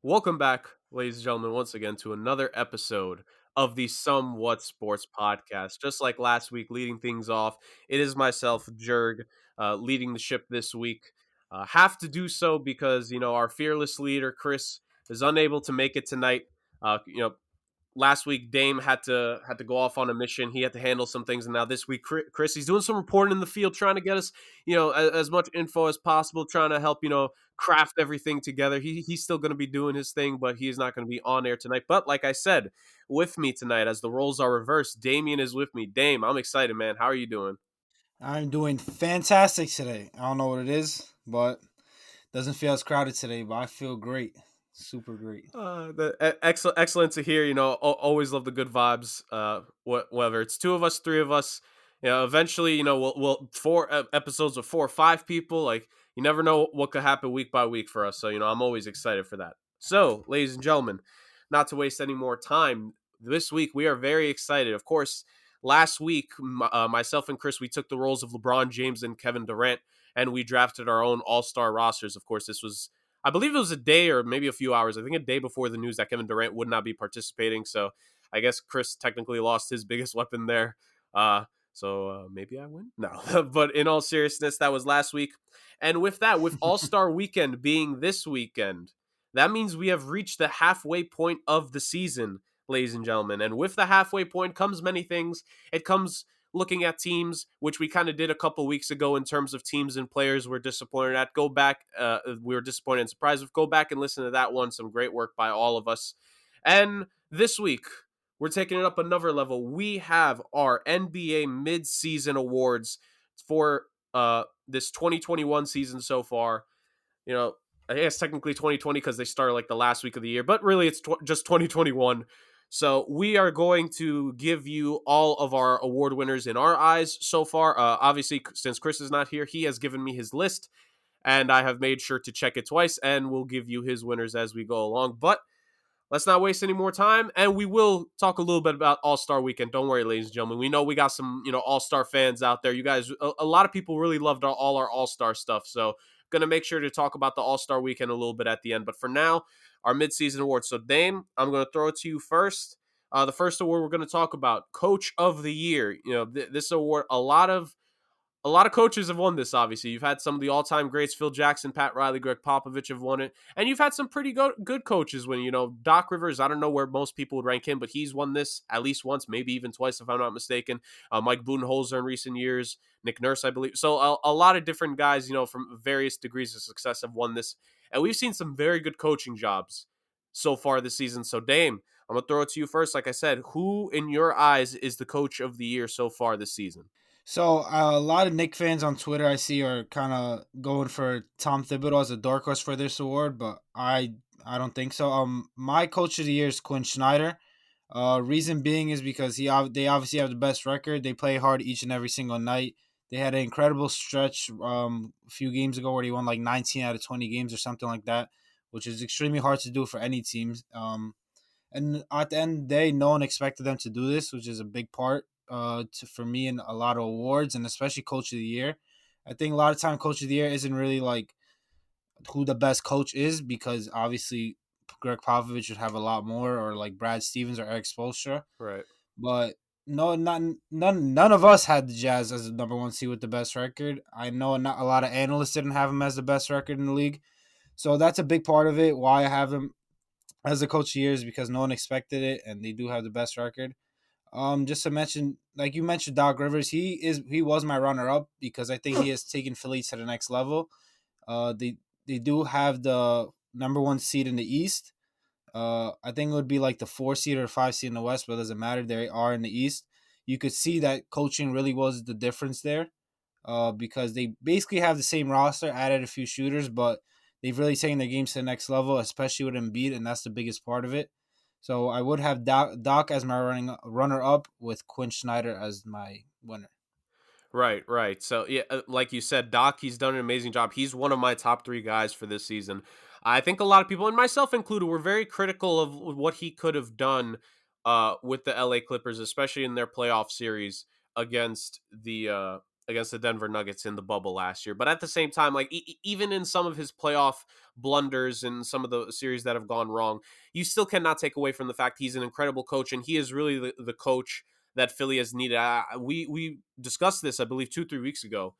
Welcome back, ladies and gentlemen, once again to another episode of the Somewhat Sports Podcast. Just like last week, leading things off, it is myself, Jurg, leading the ship this week. Have to do so because our fearless leader Chris is unable to make it tonight. Last week Dame had to go off on a mission. He had to handle some things, and now this week Chris he's doing some reporting in the field, trying to get us as much info as possible, trying to help craft everything together. He's still going to be doing his thing, but he is not going to be on air tonight. But like I said, with me tonight, as the roles are reversed, Damian is with me. Dame, I'm excited, man. How are you doing? I'm doing fantastic today. I don't know what it is, but doesn't feel as crowded today, but I feel great. Super great. Excellent to hear. Always love the good vibes. Whether it's two of us, three of us, eventually, we'll four episodes with 4 or 5 people. Like you never know what could happen week by week for us. So I'm always excited for that. So, ladies and gentlemen, not to waste any more time, this week we are very excited. Of course, last week, myself and Chris, we took the roles of LeBron James and Kevin Durant, and we drafted our own All Star rosters. Of course, this was I believe it was a day or maybe a few hours. I think a day before the news that Kevin Durant would not be participating. So I guess Chris technically lost his biggest weapon there. So maybe I win? No. But in all seriousness, that was last week. And with that, with All Star Weekend being this weekend, that means we have reached the halfway point of the season, ladies and gentlemen. And with the halfway point comes many things. It comes looking at teams, which we kind of did a couple weeks ago in terms of teams and players we're disappointed at. Go back, we were disappointed and surprised with. Go back and listen to that one. Some great work by all of us. And this week, we're taking it up another level. We have our NBA midseason awards for this 2021 season so far. You know, I guess technically 2020 because they started like the last week of the year, but really it's just 2021. So we are going to give you all of our award winners in our eyes so far. Obviously, since Chris is not here, he has given me his list, and I have made sure to check it twice, and we'll give you his winners as we go along. But let's not waste any more time, and we will talk a little bit about All Star Weekend. Don't worry, ladies and gentlemen. We know we got some All Star fans out there. You guys, a lot of people really loved all our All Star stuff. So going to make sure to talk about the All Star Weekend a little bit at the end. But for now, our midseason awards. So Dame, I'm going to throw it to you first. The first award we're going to talk about, Coach of the Year. This award, a lot of coaches have won this, obviously. You've had some of the all-time greats, Phil Jackson, Pat Riley, Greg Popovich have won it. And you've had some pretty good coaches win. Doc Rivers, I don't know where most people would rank him, but he's won this at least once, maybe even twice, if I'm not mistaken. Mike Budenholzer in recent years, Nick Nurse, I believe. So a lot of different guys, from various degrees of success have won this. And we've seen some very good coaching jobs so far this season. So, Dame, I'm going to throw it to you first. Like I said, who in your eyes is the coach of the year so far this season? So a lot of Nick fans on Twitter I see are kind of going for Tom Thibodeau as a dark horse for this award, but I don't think so. My coach of the year is Quinn Snyder. Reason being is because they obviously have the best record. They play hard each and every single night. They had an incredible stretch a few games ago where they won like 19 out of 20 games or something like that, which is extremely hard to do for any teams. And at the end of the day, no one expected them to do this, which is a big part for me in a lot of awards, and especially Coach of the Year. I think a lot of time Coach of the Year isn't really like who the best coach is, because obviously Greg Popovich would have a lot more, or like Brad Stevens or Eric Spoelstra. Right. But no, none of us had the Jazz as the number one seed with the best record. I know not a lot of analysts didn't have him as the best record in the league, so that's a big part of it. Why I have him as the coach of the year is because no one expected it, and they do have the best record. Just to mention, like you mentioned, Doc Rivers, he was my runner up because I think he has taken Philly to the next level. They do have the number one seed in the East. I think it would be like the 4 seed or 5 seed in the West, but it doesn't matter. They are in the East. You could see that coaching really was the difference there, because they basically have the same roster, added a few shooters, but they've really taken their games to the next level, especially with Embiid, and that's the biggest part of it. So I would have Doc as my runner up, with Quinn Snyder as my winner. Right, right. So yeah, like you said, Doc, he's done an amazing job. He's one of my top three guys for this season. I think a lot of people, and myself included, were very critical of what he could have done with the LA Clippers, especially in their playoff series against against the Denver Nuggets in the bubble last year. But at the same time, like even in some of his playoff blunders and some of the series that have gone wrong, you still cannot take away from the fact he's an incredible coach, and he is really the coach that Philly has needed. We discussed this, I believe, 2-3 weeks ago.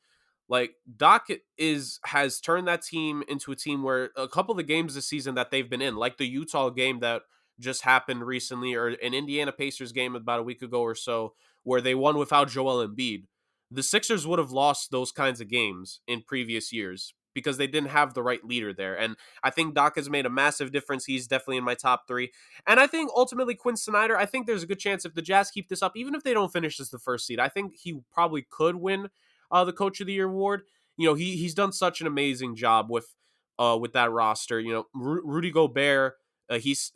Like Doc has turned that team into a team where a couple of the games this season that they've been in, like the Utah game that just happened recently, or an Indiana Pacers game about a week ago or so, where they won without Joel Embiid. The Sixers would have lost those kinds of games in previous years because they didn't have the right leader there. And I think Doc has made a massive difference. He's definitely in my top three. And I think ultimately Quinn Snyder, I think there's a good chance if the Jazz keep this up, even if they don't finish as the first seed, I think he probably could win the Coach of the Year award. You know, he's done such an amazing job with that roster. You know, Rudy Gobert, he's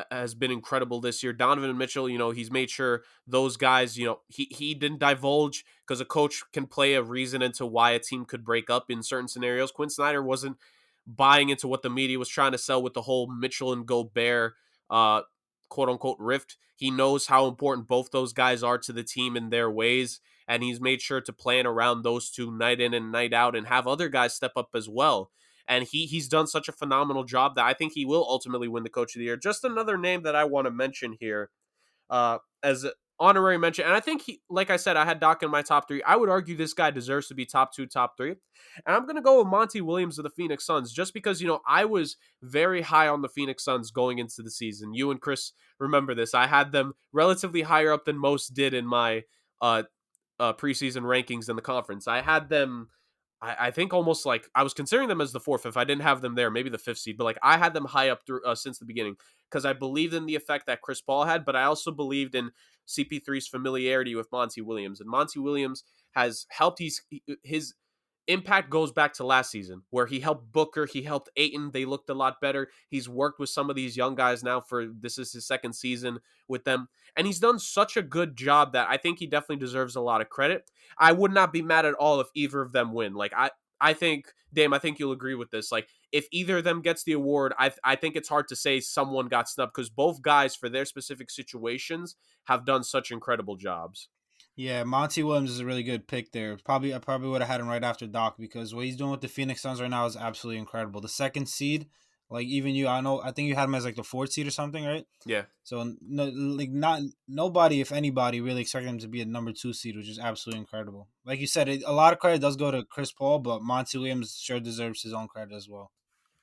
has been incredible this year. Donovan Mitchell, you know, he's made sure those guys, you know, he didn't divulge because a coach can play a reason into why a team could break up in certain scenarios. Quinn Snyder wasn't buying into what the media was trying to sell with the whole Mitchell and Gobert quote unquote rift. He knows how important both those guys are to the team in their ways, and he's made sure to plan around those two night in and night out and have other guys step up as well. And he's done such a phenomenal job that I think he will ultimately win the Coach of the Year. Just another name that I want to mention here as honorary mention, and I think he, like I said, I had Doc in my top three. I would argue this guy deserves to be top two, top three, and I'm going to go with Monty Williams of the Phoenix Suns, just because, you know, I was very high on the Phoenix Suns going into the season. You and Chris remember this. I had them relatively higher up than most did in my preseason rankings in the conference. I had them, I think almost like I was considering them as the fourth if I didn't have them there, maybe the fifth seed, but like I had them high up through since the beginning because I believed in the effect that Chris Paul had, but I also believed in CP3's familiarity with Monty Williams, and Monty Williams has helped. His impact goes back to last season where he helped Booker, he helped Ayton. They looked a lot better. He's worked with some of these young guys now for this is his second season with them. And he's done such a good job that I think he definitely deserves a lot of credit. I would not be mad at all if either of them win. Like I think, Dame, I think you'll agree with this. Like if either of them gets the award, I think it's hard to say someone got snubbed because both guys for their specific situations have done such incredible jobs. Yeah, Monty Williams is a really good pick there. I probably would have had him right after Doc because what he's doing with the Phoenix Suns right now is absolutely incredible. The second seed, like even you, I think you had him as like the fourth seed or something, right? Yeah. So no, like not nobody, if anybody, really expected him to be a number two seed, which is absolutely incredible. Like you said, a lot of credit does go to Chris Paul, but Monty Williams sure deserves his own credit as well.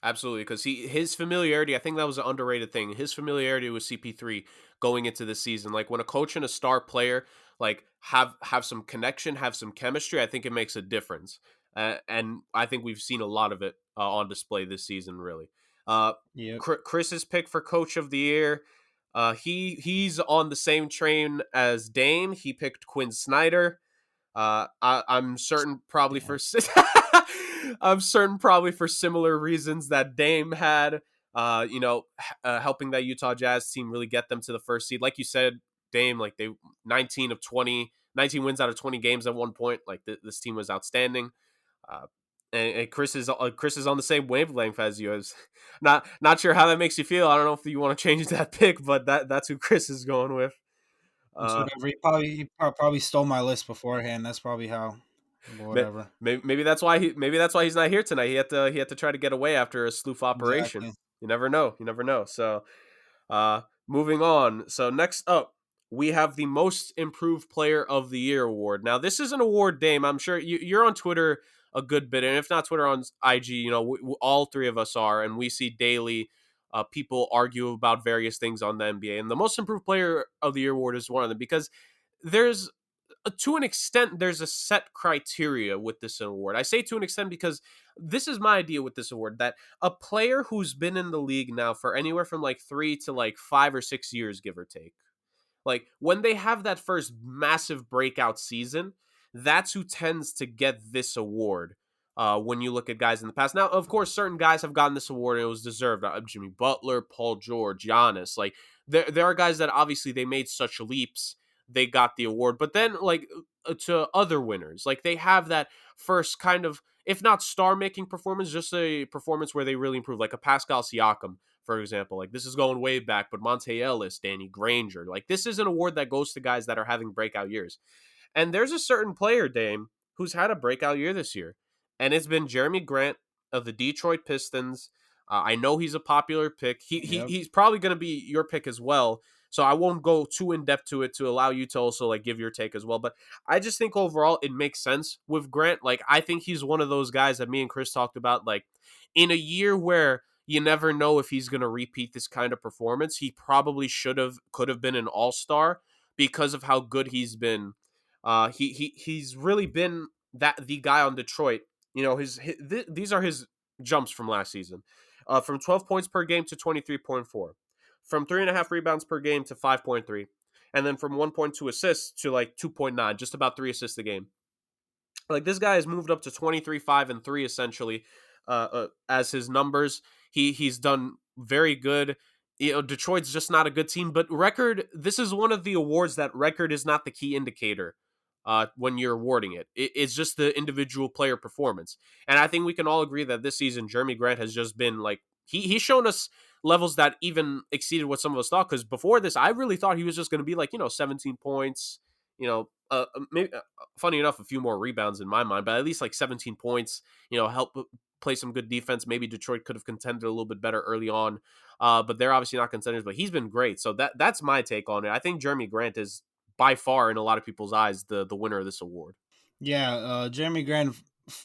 Absolutely, because his familiarity, I think that was an underrated thing. His familiarity with CP3 going into the season, like when a coach and a star player like have some connection, have some chemistry, I think it makes a difference. And I think we've seen a lot of it on display this season. Really, uh, Yep. Chris's pick for Coach of the Year, he's on the same train as Dame. He picked Quinn Snyder. I'm certain probably Damn. for I'm certain probably for similar reasons that Dame had. Helping that Utah Jazz team really get them to the first seed. Like you said, Dame, like they 19 of 20, 19 wins out of 20 games at one point. Like this team was outstanding. Uh, and Chris is on the same wavelength as you. As not sure how that makes you feel. I don't know if you want to change that pick, but that's who Chris is going with. It's Uh, whatever. Probably stole my list beforehand. That's probably how. But whatever. Maybe that's why he's not here tonight. He had to try to get away after a sleuth operation. Exactly. You never know. You never know. So, moving on. So next up, we have the Most Improved Player of the Year award. Now, this is an award, Dame. I'm sure you're on Twitter a good bit, and if not Twitter, on IG. You know, all three of us are, and we see daily. People argue about various things on the NBA, and the Most Improved Player of the Year award is one of them because there's to an extent, there's a set criteria with this award. I say to an extent because this is my idea with this award that a player who's been in the league now for anywhere from like 3 to like 5 or 6 years, give or take, like when they have that first massive breakout season, that's who tends to get this award. When you look at guys in the past, now of course certain guys have gotten this award and it was deserved. Jimmy Butler, Paul George, Giannis, like there are guys that obviously they made such leaps they got the award. But then like to other winners, like they have that first kind of, if not star making performance, just a performance where they really improve, like a Pascal Siakam, for example. Like this is going way back, but Monte Ellis, Danny Granger, like this is an award that goes to guys that are having breakout years. And there's a certain player, Dame. who's had a breakout year this year, and it's been Jeremy Grant of the Detroit Pistons. I know he's a popular pick. Yep. He's probably going to be your pick as well. So I won't go too in depth to it to allow you to also like give your take as well. But I just think overall it makes sense with Grant. Like I think he's one of those guys that me and Chris talked about. Like in a year where you never know if he's going to repeat this kind of performance, he probably could have been an all-star because of how good he's been. He's really been the guy on Detroit. You know, these are his jumps from last season, from 12 points per game to 23.4, from 3.5 rebounds per game to 5.3, and then from 1.2 assists to like 2.9, just about 3 assists a game. Like this guy has moved up to 23, 5, and 3 essentially as his numbers. He's done very good. You know, Detroit's just not a good team, but record, this is one of the awards that record is not the key indicator when you're awarding it. It's just the individual player performance. And I think we can all agree that this season, Jeremy Grant has just been like, he's shown us levels that even exceeded what some of us thought. Because before this, I really thought he was just going to be like, 17 points, maybe, funny enough, a few more rebounds in my mind, but at least like 17 points, help play some good defense. Maybe Detroit could have contended a little bit better early on, but they're obviously not contenders, but he's been great. So that's my take on it. I think Jeremy Grant is by far, in a lot of people's eyes, the winner of this award. Yeah, Jeremy Grant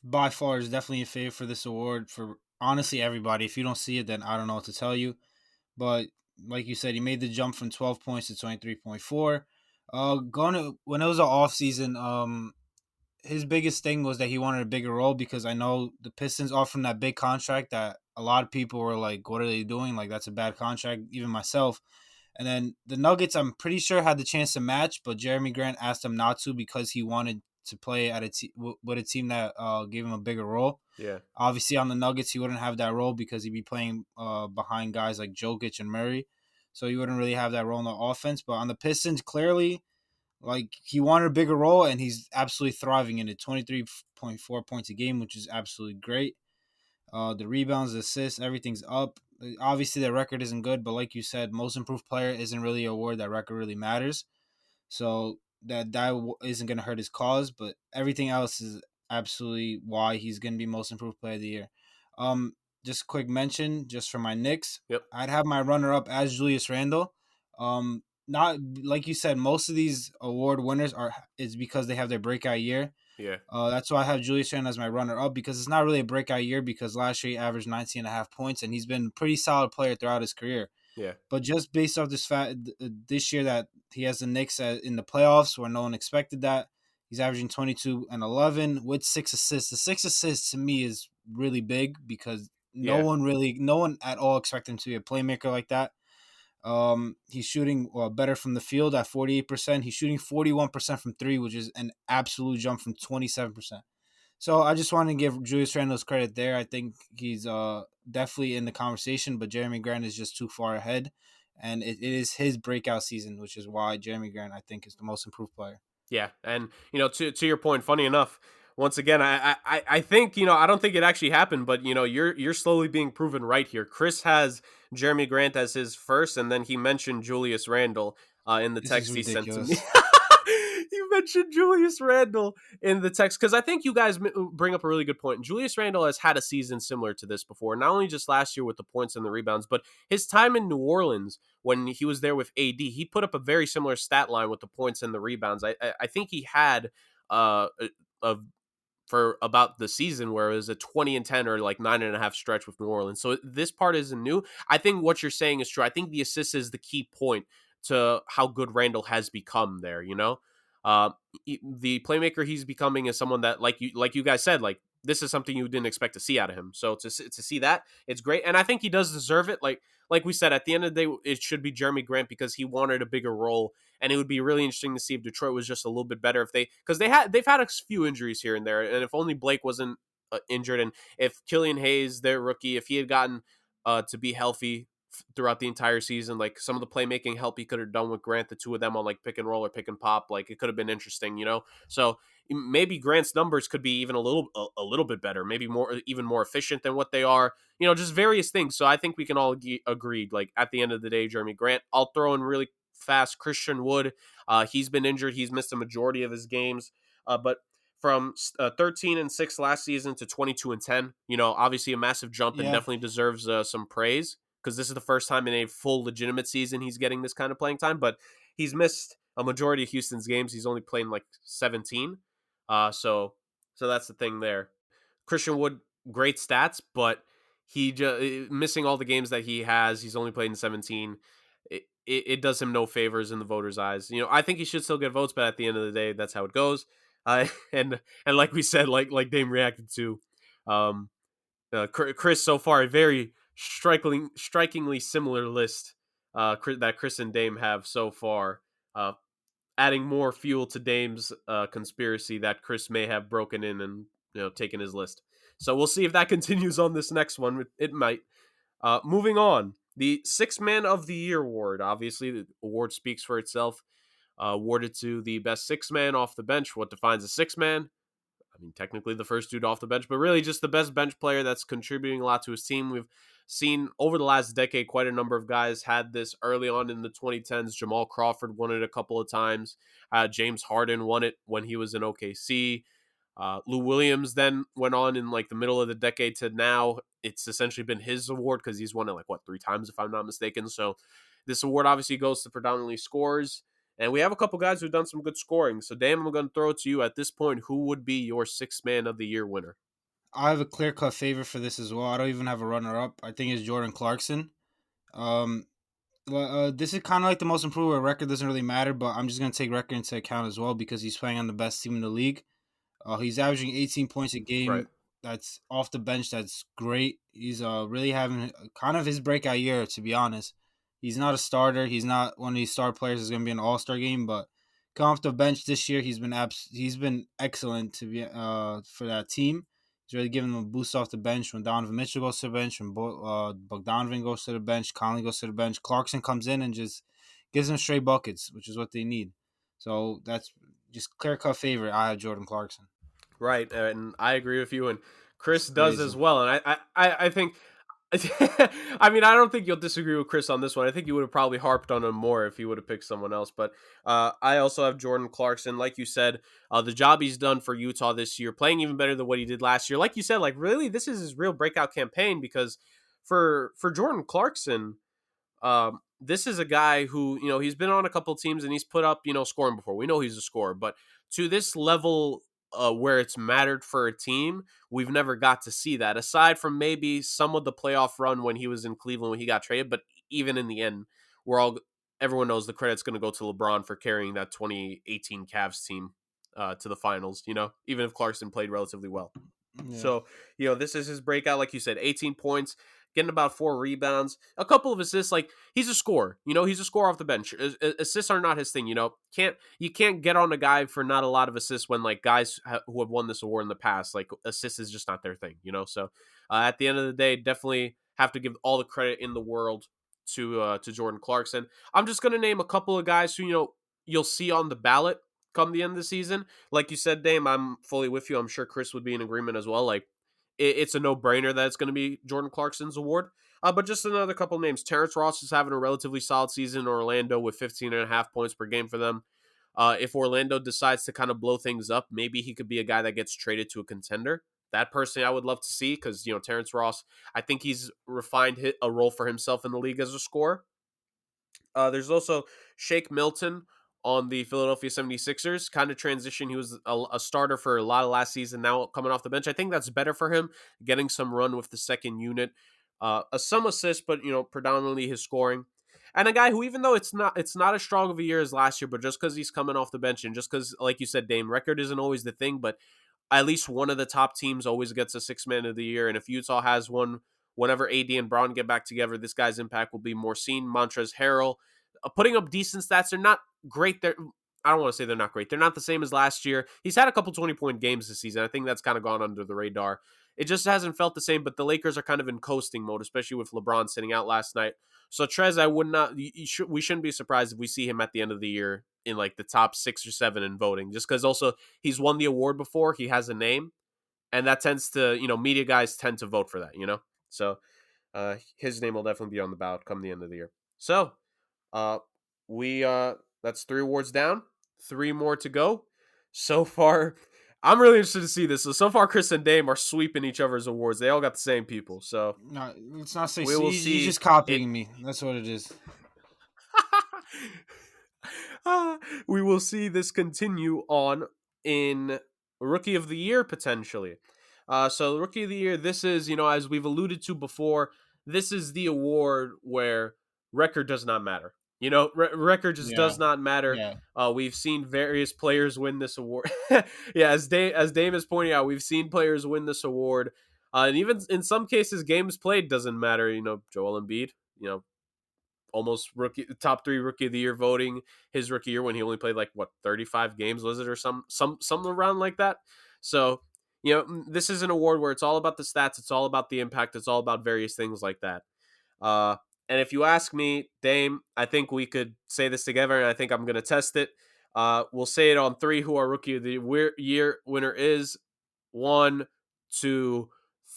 by far is definitely a favorite for this award for honestly everybody. If you don't see it, then I don't know what to tell you. But like you said, he made the jump from 12 points to 23.4. Going to, when it was an off season, his biggest thing was that he wanted a bigger role because I know the Pistons offered him that big contract that a lot of people were like, "What are they doing? Like that's a bad contract." Even myself. And then the Nuggets, I'm pretty sure had the chance to match, but Jeremy Grant asked him not to because he wanted to play at with a team that gave him a bigger role. Yeah. Obviously, on the Nuggets, he wouldn't have that role because he'd be playing behind guys like Jokic and Murray, so he wouldn't really have that role in the offense. But on the Pistons, clearly, like he wanted a bigger role, and he's absolutely thriving in it. 23.4 points a game, which is absolutely great. The rebounds, the assists, everything's up. Obviously, the record isn't good, but like you said, most improved player isn't really a award that record really matters. So that isn't going to hurt his cause, but everything else is absolutely why he's going to be most improved player of the year. Um, just a quick mention, just for my Knicks, Yep. I'd have my runner up as Julius Randle. Not like you said, most of these award winners is because they have their breakout year. Yeah. That's why I have Julius Randle as my runner up because it's not really a breakout year because last year he averaged 19.5 points and he's been a pretty solid player throughout his career. Yeah. But just based off this fact, this year that he has the Knicks in the playoffs where no one expected that, he's averaging 22 and 11 with 6 assists. The 6 assists to me is really big because no Yeah. one at all expected him to be a playmaker like that. He's shooting better from the field at 48%. He's shooting 41% from three, which is an absolute jump from 27%. So I just want to give Julius Randle's credit there. I think he's definitely in the conversation, but Jeremy Grant is just too far ahead. And it is his breakout season, which is why Jeremy Grant, I think, is the most improved player. Yeah, and to your point, funny enough, once again, I think I don't think it actually happened, but you're slowly being proven right here. Chris has Jeremy Grant as his first, and then he mentioned Julius Randle in the This is text he sent to me. ridiculous. You mentioned Julius Randle in the text because I think you guys bring up a really good point. Julius Randle has had a season similar to this before, not only just last year with the points and the rebounds, but his time in New Orleans when he was there with AD, he put up a very similar stat line with the points and the rebounds. I think he had a for about the season where it was a 20 and 10 or like 9.5 stretch with New Orleans. So this part isn't new. I think what you're saying is true. I think the assist is the key point to how good Randall has become there, Uh, the playmaker he's becoming is someone that, like you guys said, like this is something you didn't expect to see out of him. So to see that, it's great, and I think he does deserve it. Like we said, at the end of the day, it should be Jeremy Grant because he wanted a bigger role, and it would be really interesting to see if Detroit was just a little bit better because they've had a few injuries here and there, and if only Blake wasn't injured, and if Killian Hayes, their rookie, if he had gotten to be healthy throughout the entire season, like some of the playmaking help he could have done with Grant, the two of them on like pick and roll or pick and pop, like it could have been interesting, So maybe Grant's numbers could be even a little bit better, maybe even more efficient than what they are, just various things. So I think we can all agree, like at the end of the day, Jeremy Grant. I'll throw in really fast Christian Wood. He's been injured. He's missed a majority of his games, but from 13-6 last season to 22-10. Obviously a massive jump and Yeah, definitely deserves some praise because this is the first time in a full legitimate season he's getting this kind of playing time. But he's missed a majority of Houston's games. He's only playing like 17. So that's the thing there. Christian Wood, great stats, but he just missing all the games that he has. He's only played in 17. It does him no favors in the voters' eyes. I think he should still get votes, but at the end of the day, that's how it goes. And like we said, like Dame reacted to, um, Chris so far a very strikingly similar list that Chris and Dame have so far. Adding more fuel to Dame's conspiracy that Chris may have broken in and taken his list. So we'll see if that continues on this next one. It might. Moving on, the Sixth Man of the Year award. Obviously, the award speaks for itself. Awarded to the best six man off the bench. What defines a six man? I mean, technically the first dude off the bench, but really just the best bench player that's contributing a lot to his team. We've seen over the last decade quite a number of guys had this early on in the 2010s. Jamal Crawford won it a couple of times. James Harden won it when he was in OKC. Lou Williams then went on in like the middle of the decade to now. It's essentially been his award because he's won it like, three times if I'm not mistaken. So this award obviously goes to predominantly scorers. And we have a couple guys who've done some good scoring. So, Dame, I'm going to throw it to you at this point. Who would be your Sixth Man of the Year winner? I have a clear cut favorite for this as well. I don't even have a runner up. I think it's Jordan Clarkson. Um, this is kind of like the most improved where record doesn't really matter, but I'm just gonna take record into account as well because he's playing on the best team in the league. He's averaging 18 points a Right. game. That's off the bench. That's great. He's really having kind of his breakout year, to be honest. He's not a starter. He's not one of these star players that's going to be an all star game, but come off the bench this year, he's been excellent to be for that team. He's really giving them a boost off the bench when Donovan Mitchell goes to the bench, when Bogdanovic goes to the bench, Conley goes to the bench. Clarkson comes in and just gives them straight buckets, which is what they need. So that's just clear cut favorite. I have Jordan Clarkson. Right. And I agree with you. And It's Chris does as crazy. well. And I think, I mean, I don't think you'll disagree with Chris on this one. I think you would have probably harped on him more if he would have picked someone else. But I also have Jordan Clarkson. Like you said, the job he's done for Utah this year, playing even better than what he did last year. Like you said, like really, this is his real breakout campaign because for Jordan Clarkson, this is a guy who, he's been on a couple teams and he's put up, scoring before. We know he's a scorer, but to this level where it's mattered for a team, we've never got to see that aside from maybe some of the playoff run when he was in Cleveland when he got traded. But even in the end, everyone knows the credit's going to go to LeBron for carrying that 2018 Cavs team to the finals, even if Clarkson played relatively well. Yeah. So, this is his breakout. Like you said, 18 points, getting about 4 rebounds, a couple of assists. Like, he's a scorer. He's a scorer off the bench. Assists are not his thing, You can't get on a guy for not a lot of assists when, like, guys who have won this award in the past, like, assists is just not their thing, So, at the end of the day, definitely have to give all the credit in the world to Jordan Clarkson. I'm just going to name a couple of guys who, you'll see on the ballot come the end of the season. Like you said, Dame, I'm fully with you. I'm sure Chris would be in agreement as well. Like, it's a no-brainer that it's going to be Jordan Clarkson's award. But just another couple names. Terrence Ross is having a relatively solid season in Orlando with 15.5 points per game for them. If Orlando decides to kind of blow things up, maybe he could be a guy that gets traded to a contender. That personally I would love to see because, Terrence Ross, I think he's refined a role for himself in the league as a scorer. There's also Shake Milton on the Philadelphia 76ers. Kind of transition. He was a starter for a lot of last season, now coming off the bench. I think that's better for him, getting some run with the second unit. Some assists, but predominantly his scoring. And a guy who, even though it's not as strong of a year as last year, but just because he's coming off the bench and just because, like you said, Dame, record isn't always the thing, but at least one of the top teams always gets a Sixth Man of the Year. And if Utah has one, whenever AD and Brown get back together, this guy's impact will be more seen. Montrezl Harrell, putting up decent stats. They're not great. I don't want to say they're not great. They're not the same as last year. He's had a couple 20-point games this season. I think that's kind of gone under the radar. It just hasn't felt the same, but the Lakers are kind of in coasting mode, especially with LeBron sitting out last night. So Trez, I would not. We shouldn't be surprised if we see him at the end of the year in like the top 6 or 7 in voting, just because also he's won the award before. He has a name, and that tends to, media guys tend to vote for that. So his name will definitely be on the ballot come the end of the year. So uh, we that's 3 awards down, 3 more to go. So far, I'm really interested to see this. So far, Chris and Dame are sweeping each other's awards. They all got the same people. So No, let's not say we so. will You're see just it. copying me. That's what it is. We will see this continue on in Rookie of the Year potentially. So Rookie of the Year, this is, as we've alluded to before, this is the award where record does not matter. Record just Yeah, does not matter. yeah. We've seen various players win this award. Yeah, as Dame is pointing out, we've seen players win this award. And even in some cases, games played doesn't matter. Joel Embiid, almost top 3 rookie of the year voting his rookie year when he only played like 35 games, was it, or something around like that. So this is an award where it's all about the stats, it's all about the impact, it's all about various things like that. uh and if you ask me, Dame, I think we could say this together, and I think I'm going to test it. We'll say it on 3 who our rookie of the year winner is. 1, 2,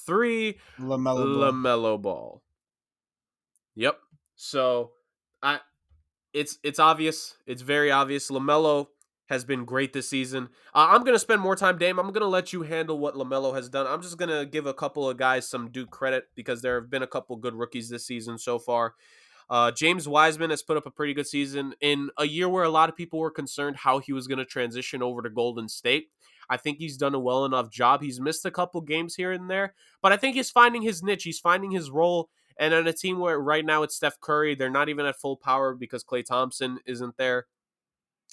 3. LaMelo Ball. LaMelo Ball. Yep. So I it's obvious. It's very obvious. LaMelo has been great this season. I'm gonna spend more time, Dame. I'm gonna let you handle what LaMelo has done. I'm just gonna give a couple of guys some due credit because there have been a couple good rookies this season so far. James Wiseman has put up a pretty good season in a year where a lot of people were concerned how he was going to transition over to Golden State. I think he's done a well enough job. He's missed a couple games here and there, but I think he's finding his niche. He's finding his role. And on a team where right now it's Steph Curry, they're not even at full power because Klay Thompson isn't there.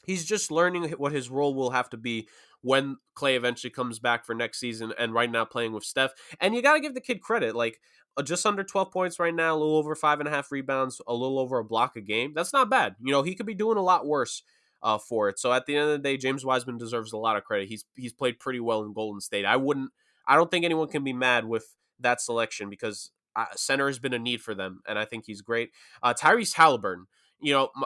He's just learning what his role will have to be when Klay eventually comes back for next season, and right now playing with Steph. And you got to give the kid credit. Like, just under 12 points right now, a little over 5.5 rebounds, a little over a block a game. That's not bad. He could be doing a lot worse for it. So at the end of the day, James Wiseman deserves a lot of credit. He's played pretty well in Golden State. I don't think anyone can be mad with that selection because center has been a need for them, and I think he's great. Tyrese Halliburton.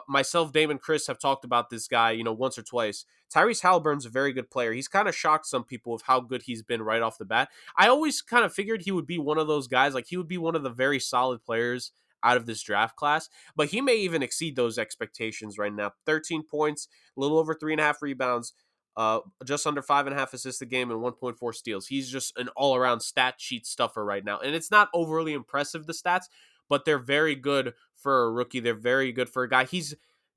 Myself, Dave, and Chris have talked about this guy, once or twice. Tyrese Halliburton's a very good player. He's kind of shocked some people of how good he's been right off the bat. I always kind of figured he would be one of those guys, like he would be one of the very solid players out of this draft class, but he may even exceed those expectations right now. 13 points, a little over 3.5 rebounds, just under 5.5 assists a game, and 1.4 steals. He's just an all-around stat sheet stuffer right now, and it's not overly impressive, the stats, but they're very good for a rookie. They're very good for a guy.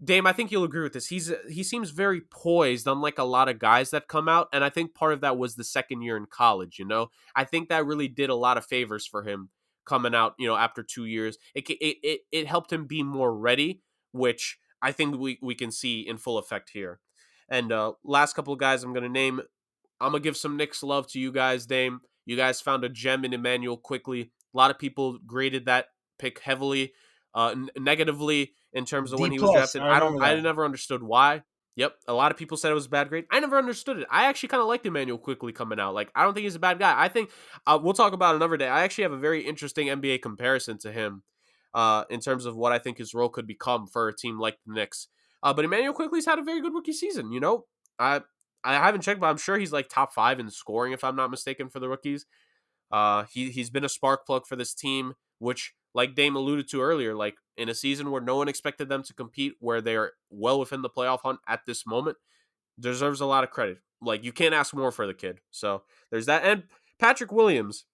Dame, I think you'll agree with this. He seems very poised, unlike a lot of guys that come out, and I think part of that was the second year in college. I think that really did a lot of favors for him coming out. After 2 years, it helped him be more ready, which I think we can see in full effect here. And last couple of guys I'm going to name, I'm going to give some Knicks love to you guys, Dame. You guys found a gem in Emmanuel quickly. A lot of people graded that pick heavily, negatively in terms of when D he was plus. drafted. I remember I that. never understood why. Yep, a lot of people said it was a bad grade. I never understood it. I actually kind of liked Emmanuel quickly coming out. Like, I don't think he's a bad guy. I think we'll talk about it another day. I actually have a very interesting NBA comparison to him in terms of what I think his role could become for a team like the Knicks. But Emmanuel quickly's had a very good rookie season. I I haven't checked, but I'm sure he's like top 5 in scoring, if I'm not mistaken, for the rookies. He's been a spark plug for this team, which, like Dame alluded to earlier, like in a season where no one expected them to compete, where they're well within the playoff hunt at this moment, deserves a lot of credit. Like, you can't ask more for the kid. So there's that. And Patrick Williams,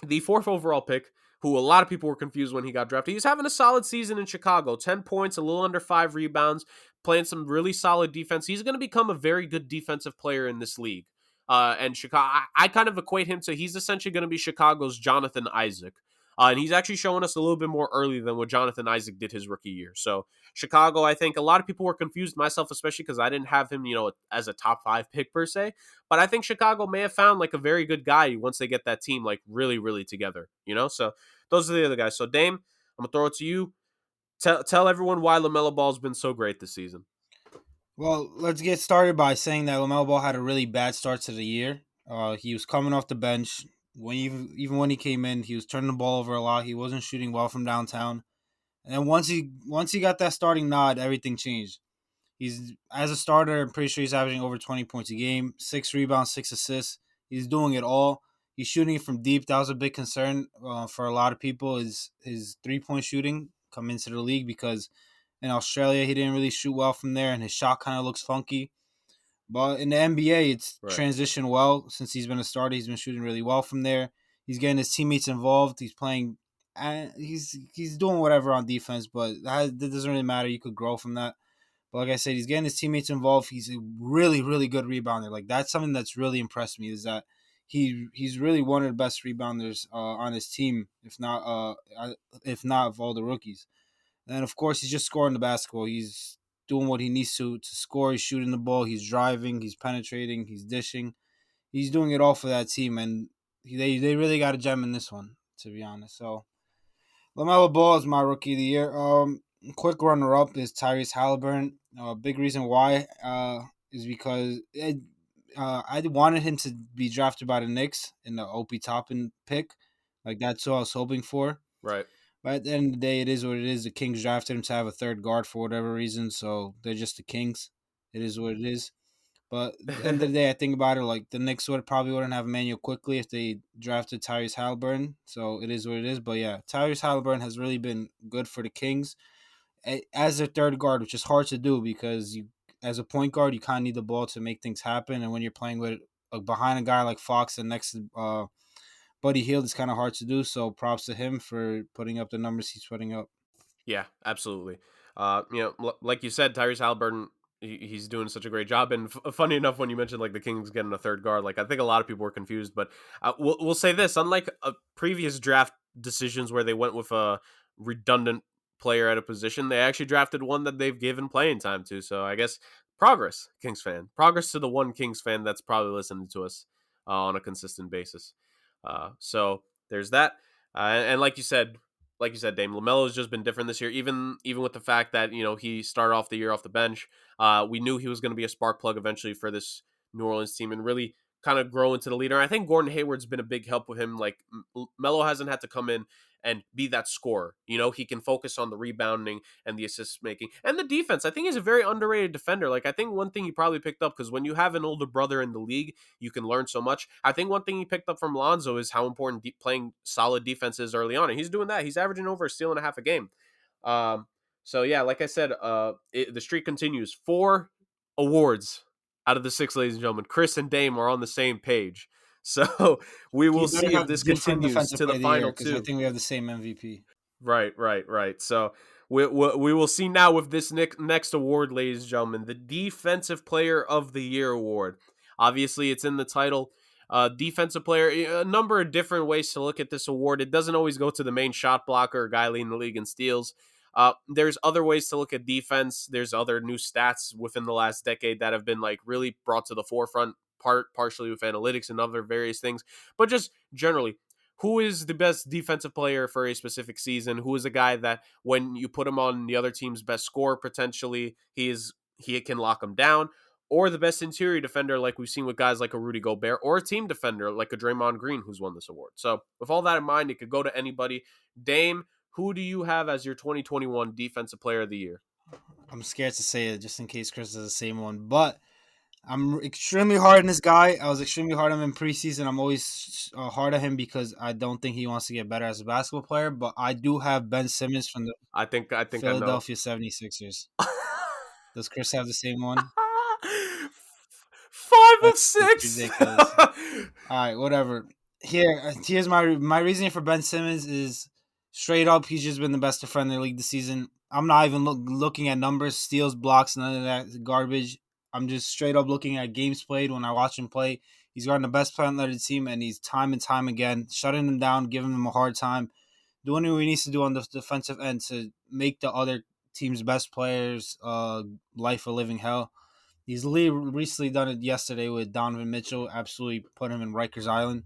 the 4th overall pick, who a lot of people were confused when he got drafted. He's having a solid season in Chicago. 10 points, a little under 5 rebounds, playing some really solid defense. He's going to become a very good defensive player in this league. And Chicago, I kind of equate him to, he's essentially going to be Chicago's Jonathan Isaac. And he's actually showing us a little bit more early than what Jonathan Isaac did his rookie year. So Chicago, I think a lot of people were confused, myself especially, because I didn't have him, as a top 5 pick per se. But I think Chicago may have found like a very good guy once they get that team like really, really together. So those are the other guys. So Dame, I'm gonna throw it to you. Tell everyone why LaMelo Ball's been so great this season. Well, let's get started by saying that LaMelo Ball had a really bad start to the year. He was coming off the bench. Even when he came in, he was turning the ball over a lot. He wasn't shooting well from downtown. And then once he got that starting nod, everything changed. He's, as a starter, I'm pretty sure he's averaging over 20 points a game, 6 rebounds, 6 assists. He's doing it all. He's shooting it from deep. That was a big concern for a lot of people, is his 3-point shooting come into the league, because in Australia he didn't really shoot well from there, and his shot kind of looks funky. But in the NBA, it's Right. transitioned well since he's been a starter. He's been shooting really well from there. He's getting his teammates involved. He's playing. He's doing whatever on defense, but that doesn't really matter. You could grow from that. But like I said, he's getting his teammates involved. He's a really, really good rebounder. Like that's something that's really impressed me is that he's really one of the best rebounders on his team, if not of all the rookies. And of course, he's just scoring the basketball. He's doing what he needs to score. He's shooting the ball. He's driving. He's penetrating. He's dishing. He's doing it all for that team, and they really got a gem in this one, to be honest. So LaMelo Ball is my rookie of the year. Quick runner up is Tyrese Halliburton. Big reason why is because I wanted him to be drafted by the Knicks in the Opie Toppin pick. Like that's what I was hoping for. Right. But at the end of the day, it is what it is. The Kings drafted him to have a third guard for whatever reason, so they're just the Kings. It is what it is. But at the end of the day, I think about it like the Knicks probably wouldn't have Emmanuel quickly if they drafted Tyrese Halliburton. So it is what it is. But yeah, Tyrese Halliburton has really been good for the Kings as their third guard, which is hard to do because you, as a point guard, you kind of need the ball to make things happen. And when you're playing with behind a guy like Fox and next to Buddy Hield, it's kind of hard to do. So props to him for putting up the numbers he's putting up. Yeah, absolutely. Like you said, Tyrese Halliburton, he's doing such a great job. And funny enough, when you mentioned like the Kings getting a third guard, like I think a lot of people were confused. But we'll say this: unlike previous draft decisions where they went with a redundant player at a position, they actually drafted one that they've given playing time to. So I guess progress, Kings fan, progress to the one Kings fan that's probably listening to us on a consistent basis. So there's that. And like you said, Dame LaMelo has just been different this year. Even with the fact that he started off the year off the bench, we knew he was going to be a spark plug eventually for this New Orleans team and really kind of grow into the leader. And I think Gordon Hayward's been a big help with him. Like Melo hasn't had to come in and be that scorer. He can focus on the rebounding and the assist making and the defense. I think he's a very underrated defender. Like I think one thing he probably picked up, because when you have an older brother in the league, you can learn so much. I think one thing he picked up from Lonzo is how important playing solid defense is early on, and he's doing that. He's averaging over a steal and a half a game. So yeah, like I said, the streak continues. 4 awards out of the 6, ladies and gentlemen. Chris and Dame are on the same page. So we will You better see if have this different continues defensive to the player of the year final because I 2. think we have the same MVP. Right. So we will see now with this next award, ladies and gentlemen, the Defensive Player of the Year award. Obviously, it's in the title. Defensive player, a number of different ways to look at this award. It doesn't always go to the main shot blocker or guy leading the league in steals. There's other ways to look at defense. There's other new stats within the last decade that have been like really brought to the forefront, partially with analytics and other various things. But just generally, who is the best defensive player for a specific season? Who is a guy that when you put him on the other team's best score, potentially he can lock them down? Or the best interior defender, like we've seen with guys like a Rudy Gobert, or a team defender like a Draymond Green, who's won this award. So with all that in mind, it could go to anybody. Dame, who do you have as your 2021 Defensive Player of the Year? I'm scared to say it just in case Chris does the same one, but I'm extremely hard on this guy. I was extremely hard on him in preseason. I'm always hard on him because I don't think he wants to get better as a basketball player, but I do have Ben Simmons from the I think I know. Philadelphia 76ers. Does Chris have the same one? 5 of 6. That's ridiculous. All right, whatever. Here's my reasoning for Ben Simmons is straight up. He's just been the best defender in the league this season. I'm not even looking at numbers, steals, blocks, none of that garbage. I'm just straight up looking at games played. When I watch him play, he's guarding the best player on the team, and he's time and time again shutting them down, giving them a hard time, doing what he needs to do on the defensive end to make the other team's best players' life a living hell. He's recently done it yesterday with Donovan Mitchell. Absolutely put him in Rikers Island.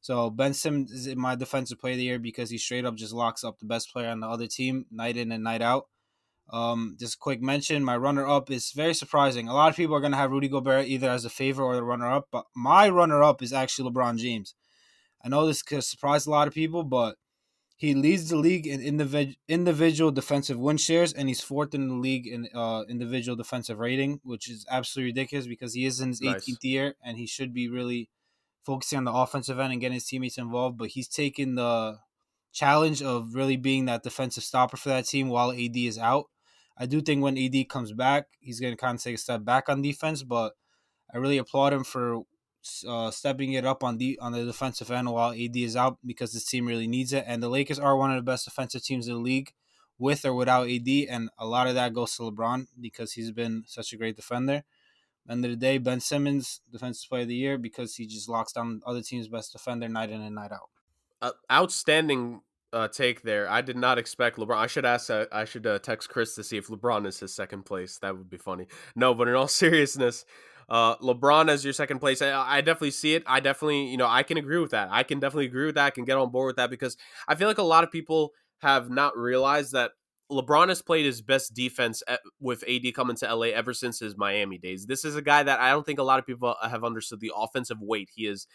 So Ben Simmons is my defensive player of the year because he straight up just locks up the best player on the other team night in and night out. Just a quick mention, my runner-up is very surprising. A lot of people are going to have Rudy Gobert either as a favorite or the runner-up, but my runner-up is actually LeBron James. I know this could surprise a lot of people, but he leads the league in individual defensive win shares, and he's 4th in the league in individual defensive rating, which is absolutely ridiculous because he is in his Nice. 18th year, and he should be really focusing on the offensive end and getting his teammates involved. But he's taken the challenge of really being that defensive stopper for that team while AD is out. I do think when AD comes back, he's going to kind of take a step back on defense, but I really applaud him for stepping it up on the defensive end while AD is out because this team really needs it. And the Lakers are one of the best defensive teams in the league, with or without AD, and a lot of that goes to LeBron because he's been such a great defender. End of the day, Ben Simmons, Defensive Player of the Year, because he just locks down other teams' best defender night in and night out. Outstanding take there. I did not expect LeBron. I should ask. I should text Chris to see if LeBron is his second place. That would be funny. No, but in all seriousness, LeBron as your second place. I definitely see it. I definitely, I can agree with that. I can definitely agree with that. I can get on board with that because I feel like a lot of people have not realized that LeBron has played his best defense with AD coming to LA ever since his Miami days. This is a guy that I don't think a lot of people have understood the offensive weight he has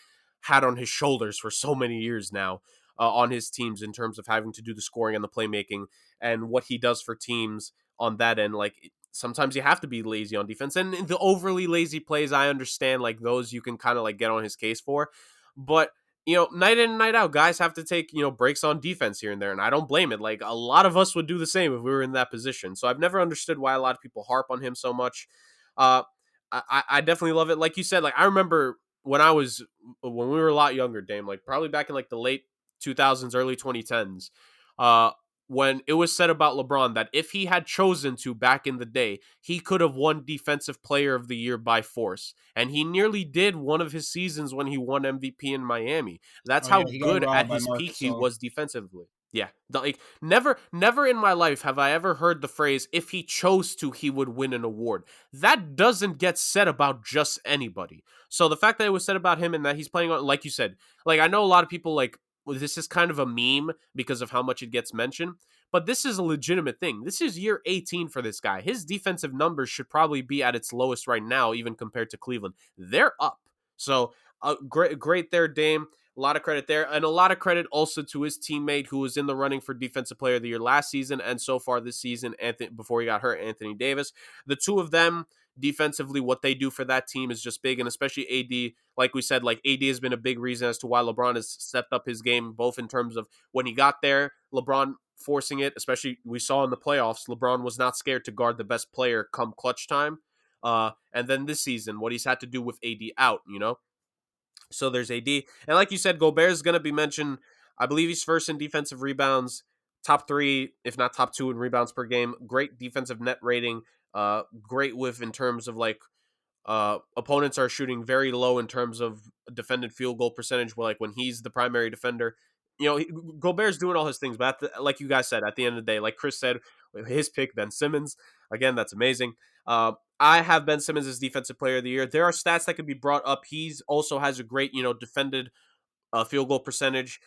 had on his shoulders for so many years now on his teams in terms of having to do the scoring and the playmaking and what he does for teams on that end. Like sometimes you have to be lazy on defense, and the overly lazy plays, I understand, like those you can kind of like get on his case for, but night in and night out, guys have to take, breaks on defense here and there. And I don't blame it. Like a lot of us would do the same if we were in that position. So I've never understood why a lot of people harp on him so much. Uh, I definitely love it. Like you said, like I remember when we were a lot younger, Dame, like probably back in like the late 2000s, early 2010s, uh, when it was said about LeBron that if he had chosen to back in the day, he could have won Defensive Player of the Year by force. And he nearly did one of his seasons when he won MVP in Miami. That's Oh yeah, how he got good at robbed by his peak Marcus he Gasol. was defensively. Yeah, like never in my life have I ever heard the phrase "if he chose to, he would win an award." That doesn't get said about just anybody. So the fact that it was said about him and that he's playing on, like you said, like I know a lot of people like well, this is kind of a meme because of how much it gets mentioned, but this is a legitimate thing. This is year 18 for this guy. His defensive numbers should probably be at its lowest right now, even compared to Cleveland. They're up. So great there, Dame. A lot of credit there, and a lot of credit also to his teammate who was in the running for Defensive Player of the Year last season and so far this season, Anthony, before he got hurt, Anthony Davis. The two of them defensively, what they do for that team is just big, and especially AD. Like we said, like AD has been a big reason as to why LeBron has stepped up his game, both in terms of when he got there, LeBron forcing it, especially we saw in the playoffs, LeBron was not scared to guard the best player come clutch time. And then this season, what he's had to do with AD out. So there's AD. And like you said, Gobert is going to be mentioned. I believe he's first in defensive rebounds, top three, if not top two in rebounds per game. Great defensive net rating. Great with in terms of like opponents are shooting very low in terms of defended field goal percentage. Where like when he's the primary defender, Gobert's doing all his things. But like you guys said, at the end of the day, like Chris said, his pick Ben Simmons again, that's amazing. I have Ben Simmons as Defensive Player of the Year. There are stats that could be brought up. He's also has a great defended field goal percentage.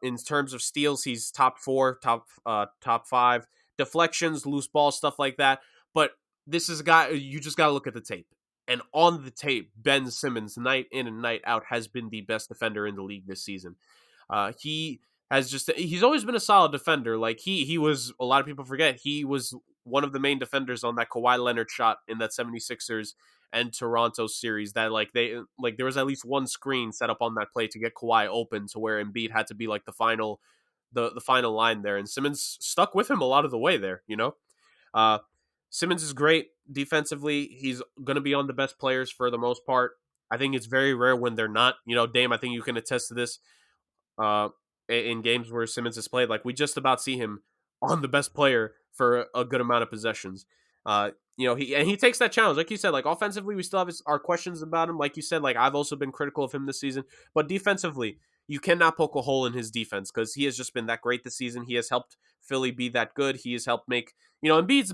In terms of steals, he's top four, top five. Deflections, loose ball, stuff like that. But this is a guy you just got to look at the tape. And on the tape, Ben Simmons, night in and night out, has been the best defender in the league this season. He's always been a solid defender. Like he was, a lot of people forget, he was one of the main defenders on that Kawhi Leonard shot in that 76ers and Toronto series that there was at least one screen set up on that play to get Kawhi open to where Embiid had to be like the final line there, and Simmons stuck with him a lot of the way there. Uh Simmons is great defensively. He's going to be on the best players for the most part. I think it's very rare when they're not. Dame, I think you can attest to this uh, in games where Simmons has played. Like we just about see him on the best player for a good amount of possessions. He takes that challenge, like you said. Like offensively, we still have our questions about him. Like you said, like I've also been critical of him this season, but defensively, you cannot poke a hole in his defense because he has just been that great this season. He has helped Philly be that good. He has helped make Embiid's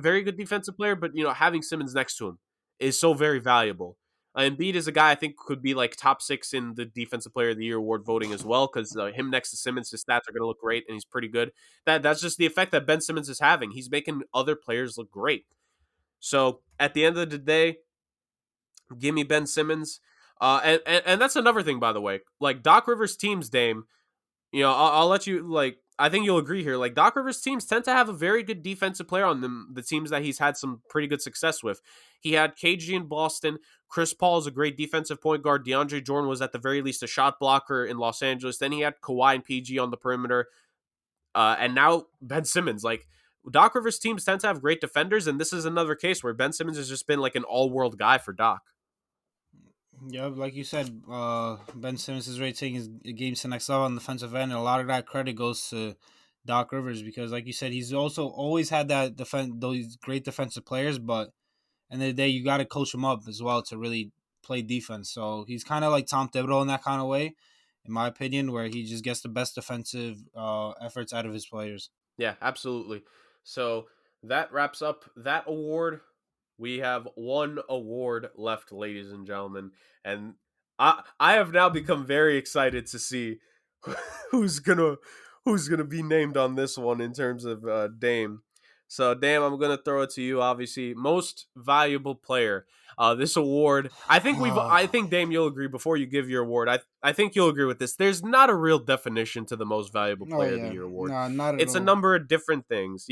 very good defensive player, but having Simmons next to him is so very valuable. Embiid is a guy I think could be like top 6 in the Defensive Player of the Year award voting as well because him next to Simmons, his stats are going to look great and he's pretty good. That's just the effect that Ben Simmons is having. He's making other players look great. So at the end of the day, give me Ben Simmons. And that's another thing, by the way. Like Doc Rivers' teams, Dame, I'll let you like. I think you'll agree here. Like Doc Rivers teams tend to have a very good defensive player on them. The teams that he's had some pretty good success with. He had KG in Boston. Chris Paul is a great defensive point guard. DeAndre Jordan was at the very least a shot blocker in Los Angeles. Then he had Kawhi and PG on the perimeter. And now Ben Simmons. Like Doc Rivers teams tend to have great defenders, and this is another case where Ben Simmons has just been like an all-world guy for Doc. Yeah, like you said, Ben Simmons is really taking his games to the next level on the defensive end, and a lot of that credit goes to Doc Rivers because, like you said, he's also always had that those great defensive players. But end of the day, you got to coach him up as well to really play defense. So he's kind of like Tom Thibodeau in that kind of way, in my opinion, where he just gets the best defensive efforts out of his players. Yeah, absolutely. So that wraps up that award. We have one award left, ladies and gentlemen, and I have now become very excited to see who's gonna who's gonna be named on this one in terms of Dame. So Dame, I'm gonna throw it to you. Obviously, most valuable player. This award, I think Dame, you'll agree. Before you give your award, I think you'll agree with this. There's not a real definition to the most valuable Oh player of the yeah, year award. no, not at It's a all. number of different things.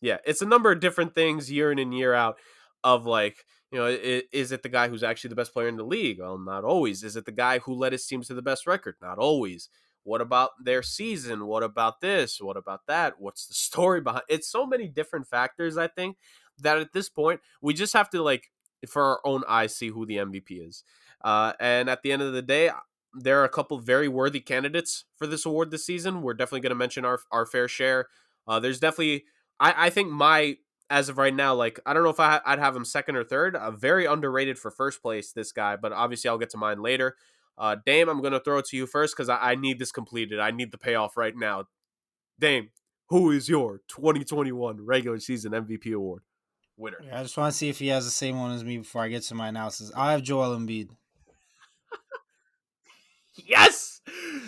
Yeah, it's a number of different things year in and year out of like, is it the guy who's actually the best player in the league? Well, not always. Is it the guy who led his teams to the best record? Not always. What about their season? What about this? What about that? What's the story behind? It's so many different factors, I think, that at this point we just have to like for our own eyes see who the MVP is. And at the end of the day, there are a couple very worthy candidates for this award this season. We're definitely going to mention our fair share. There's definitely I think my as of right now, like I don't know if I'd have him second or third. Very underrated for first place, this guy, but obviously I'll get to mine later. Dame, I'm gonna throw it to you first because I need this completed. I need the payoff right now. Dame, who is your 2021 regular season MVP award winner? Yeah, I just want to see if he has the same one as me before I get to my analysis. I have Joel Embiid. Yes,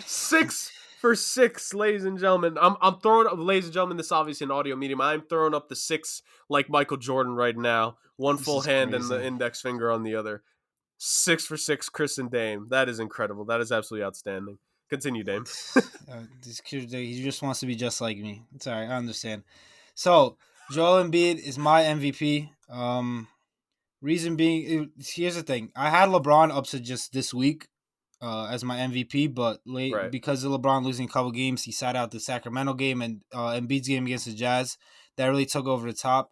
6 for 6, ladies and gentlemen. I'm throwing up, ladies and gentlemen. This is obviously an audio medium. I'm throwing up the six like Michael Jordan right now. One This full is hand and crazy. the index finger on the other. 6 for 6, Chris and Dame. That is incredible. That is absolutely outstanding. Continue, Dame. This kid, he just wants to be just like me. It's all right. I understand. So Joel Embiid is my MVP. Reason being, here's the thing: I had LeBron up to just this week as my MVP, but late Right. because of LeBron losing a couple games, he sat out the Sacramento game and Embiid's game against the Jazz. That really took over the top.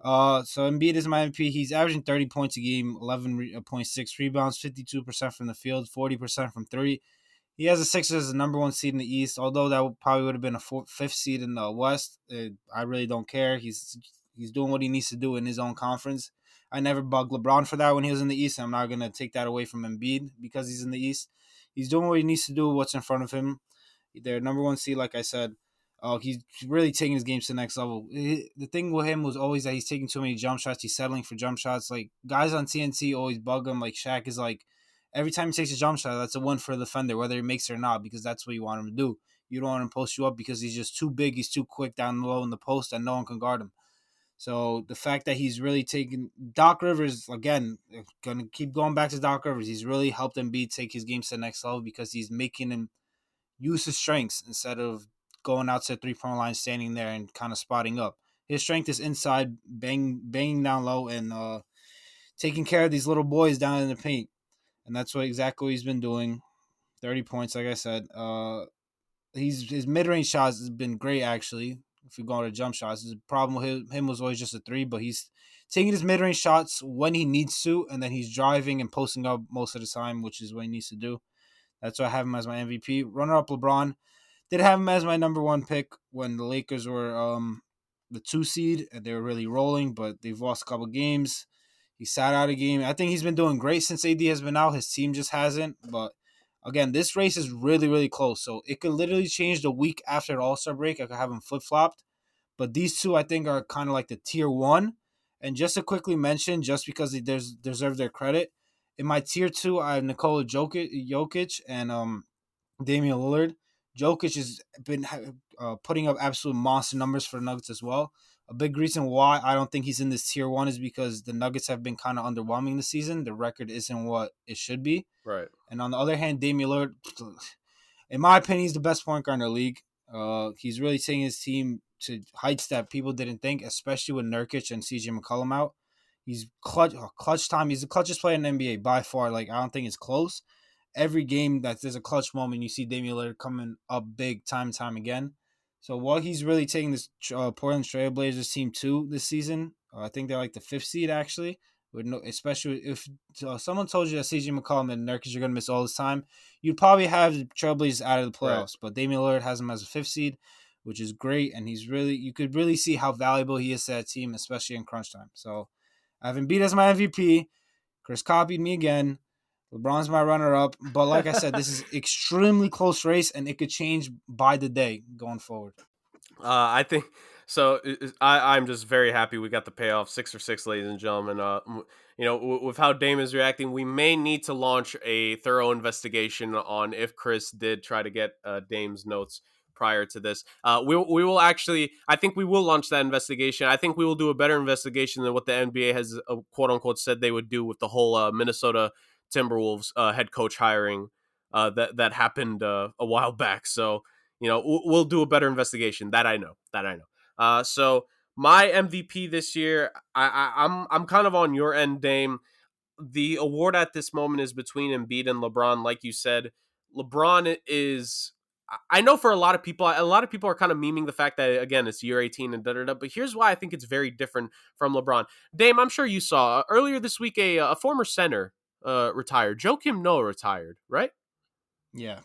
So Embiid is my MVP. He's averaging 30 points a game, 11.6 rebounds, 52% from the field, 40% from three. He has the Sixers as the number one seed in the East, although that probably would have been a fifth seed in the West. I really don't care. He's doing what he needs to do in his own conference. I never bugged LeBron for that when he was in the East. I'm not gonna take that away from Embiid because he's in the East. He's doing what he needs to do. What's in front of him. They're number one seed, like I said. He's really taking his games to the next level. The thing with him was always that he's taking too many jump shots. He's settling for jump shots. Like guys on TNT always bug him. Like Shaq is like, every time he takes a jump shot, that's a win for the defender, whether he makes it or not, because that's what you want him to do. You don't want him to post you up because he's just too big. He's too quick down low in the post, and no one can guard him. So the fact that he's really taken Doc Rivers again, gonna keep going back to Doc Rivers. He's really helped Embiid take his game to the next level because he's making him use his strengths instead of going out to the 3 point line, standing there and kind of spotting up. His strength is inside, banging down low, and taking care of these little boys down in the paint. And that's exactly what he's been doing. 30 points, like I said. His mid range shots has been great actually. If you go to jump shots, the problem with him was always just a three, but he's taking his mid range shots when he needs to, and then he's driving and posting up most of the time, which is what he needs to do. That's why I have him as my MVP. Runner up LeBron. Did have him as my number one pick when the Lakers were the 2 seed and they were really rolling, but they've lost a couple games. He sat out a game. I think he's been doing great since AD has been out. His team just hasn't. But again, this race is really, really close. So it could literally change the week after the All Star break. I could have him flip flopped. But these two, I think, are kind of like the tier one. And just to quickly mention, just because they deserve their credit, in my tier two, I have Nikola Jokic and Damian Lillard. Jokic has been putting up absolute monster numbers for the Nuggets as well. A big reason why I don't think he's in this tier one is because the Nuggets have been kind of underwhelming this season. The record isn't what it should be. Right. And on the other hand, Damian Lillard, in my opinion, he's the best point guard in the league. He's really taking his team to heights that people didn't think, especially with Nurkic and CJ McCollum out. He's clutch time. He's the clutchest player in the NBA by far. Like I don't think it's close. Every game that there's a clutch moment, you see Damian Lillard coming up big time and time again. So while he's really taking this Portland Trail Blazers team to this season, I think they're like the fifth seed actually. With no, especially if someone told you that CJ McCollum and Nurkic are going to miss all this time, you'd probably have the Trailblazers out of the Right. playoffs. But Damian Lillard has him as a fifth seed, which is great, and you could really see how valuable he is to that team, especially in crunch time. So I have Embiid as my MVP. Chris copied me again. LeBron's my runner-up, but like I said, this is extremely close race, and it could change by the day going forward. I think so. I'm just very happy we got the payoff 6 for 6, ladies and gentlemen. With how Dame is reacting, we may need to launch a thorough investigation on if Chris did try to get Dame's notes prior to this. We will actually. I think we will launch that investigation. I think we will do a better investigation than what the NBA has quote unquote said they would do with the whole Minnesota Timberwolves head coach hiring that happened a while back. So we'll do a better investigation. That I know. So my MVP this year, I'm kind of on your end, Dame. The award at this moment is between Embiid and LeBron. Like you said, LeBron is. I know for a lot of people are kind of memeing the fact that again it's year 18 and da da da. But here's why I think it's very different from LeBron. Dame, I'm sure you saw earlier this week a former center retired. Joakim Noah retired, right? Yeah.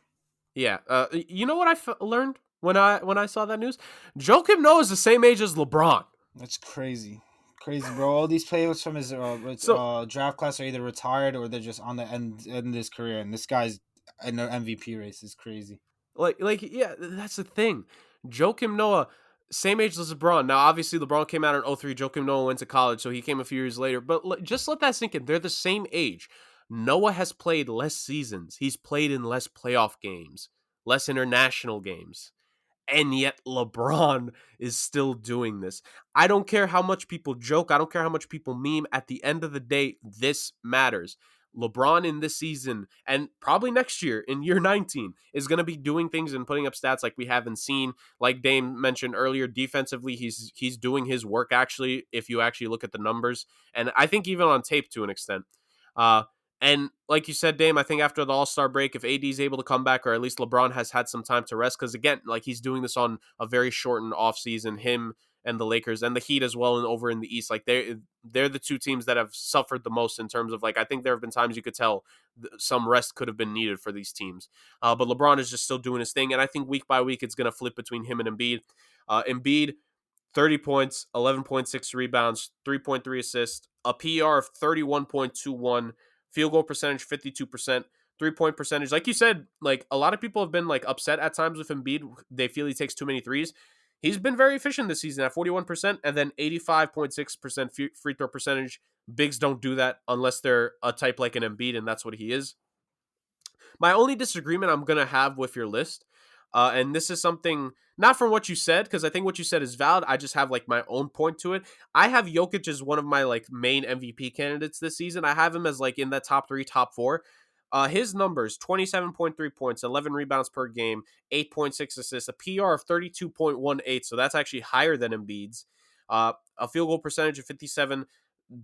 Yeah. You know what learned when I saw that news? Joakim Noah is the same age as LeBron. That's crazy. Crazy, bro. All these players from his So draft class are either retired or they're just on the end of his career. And this guy's in the MVP race. Is crazy. yeah, that's the thing. Joakim Noah, same age as LeBron. Now, obviously, LeBron came out in 03. Joakim Noah went to college, so he came a few years later. But just let that sink in. They're the same age. Noah has played less seasons. He's played in less playoff games, less international games. And yet LeBron is still doing this. I don't care how much people joke. I don't care how much people meme. At the end of the day, this matters. LeBron in this season and probably next year in year 19 is going to be doing things and putting up stats like we haven't seen. Like Dame mentioned earlier, defensively, he's doing his work actually, if you actually look at the numbers. And I think even on tape to an extent. Uh, and like you said, Dame, I think after the All-Star break, if AD is able to come back, or at least LeBron has had some time to rest, because again, like he's doing this on a very shortened offseason, him and the Lakers and the Heat as well, and over in the East, like they're the two teams that have suffered the most in terms of like I think there have been times you could tell some rest could have been needed for these teams, but LeBron is just still doing his thing, and I think week by week it's going to flip between him and Embiid. Embiid 30 points, 11.6 rebounds, 3.3 assists, a PR of 31.21, field goal percentage 52%, 3-point percentage. Like you said, like a lot of people have been like upset at times with Embiid. They feel he takes too many threes. He's been very efficient this season at 41% and then 85.6% free throw percentage. Bigs don't do that unless they're a type like an Embiid, and that's what he is. My only disagreement I'm going to have with your list, and this is something not from what you said, because I think what you said is valid. I just have like my own point to it. I have Jokic as one of my like main MVP candidates this season. I have him as like in that top 3, top 4. His numbers 27.3 points, 11 rebounds per game, 8.6 assists, a PR of 32.18. So that's actually higher than Embiid's. A field goal percentage of 57,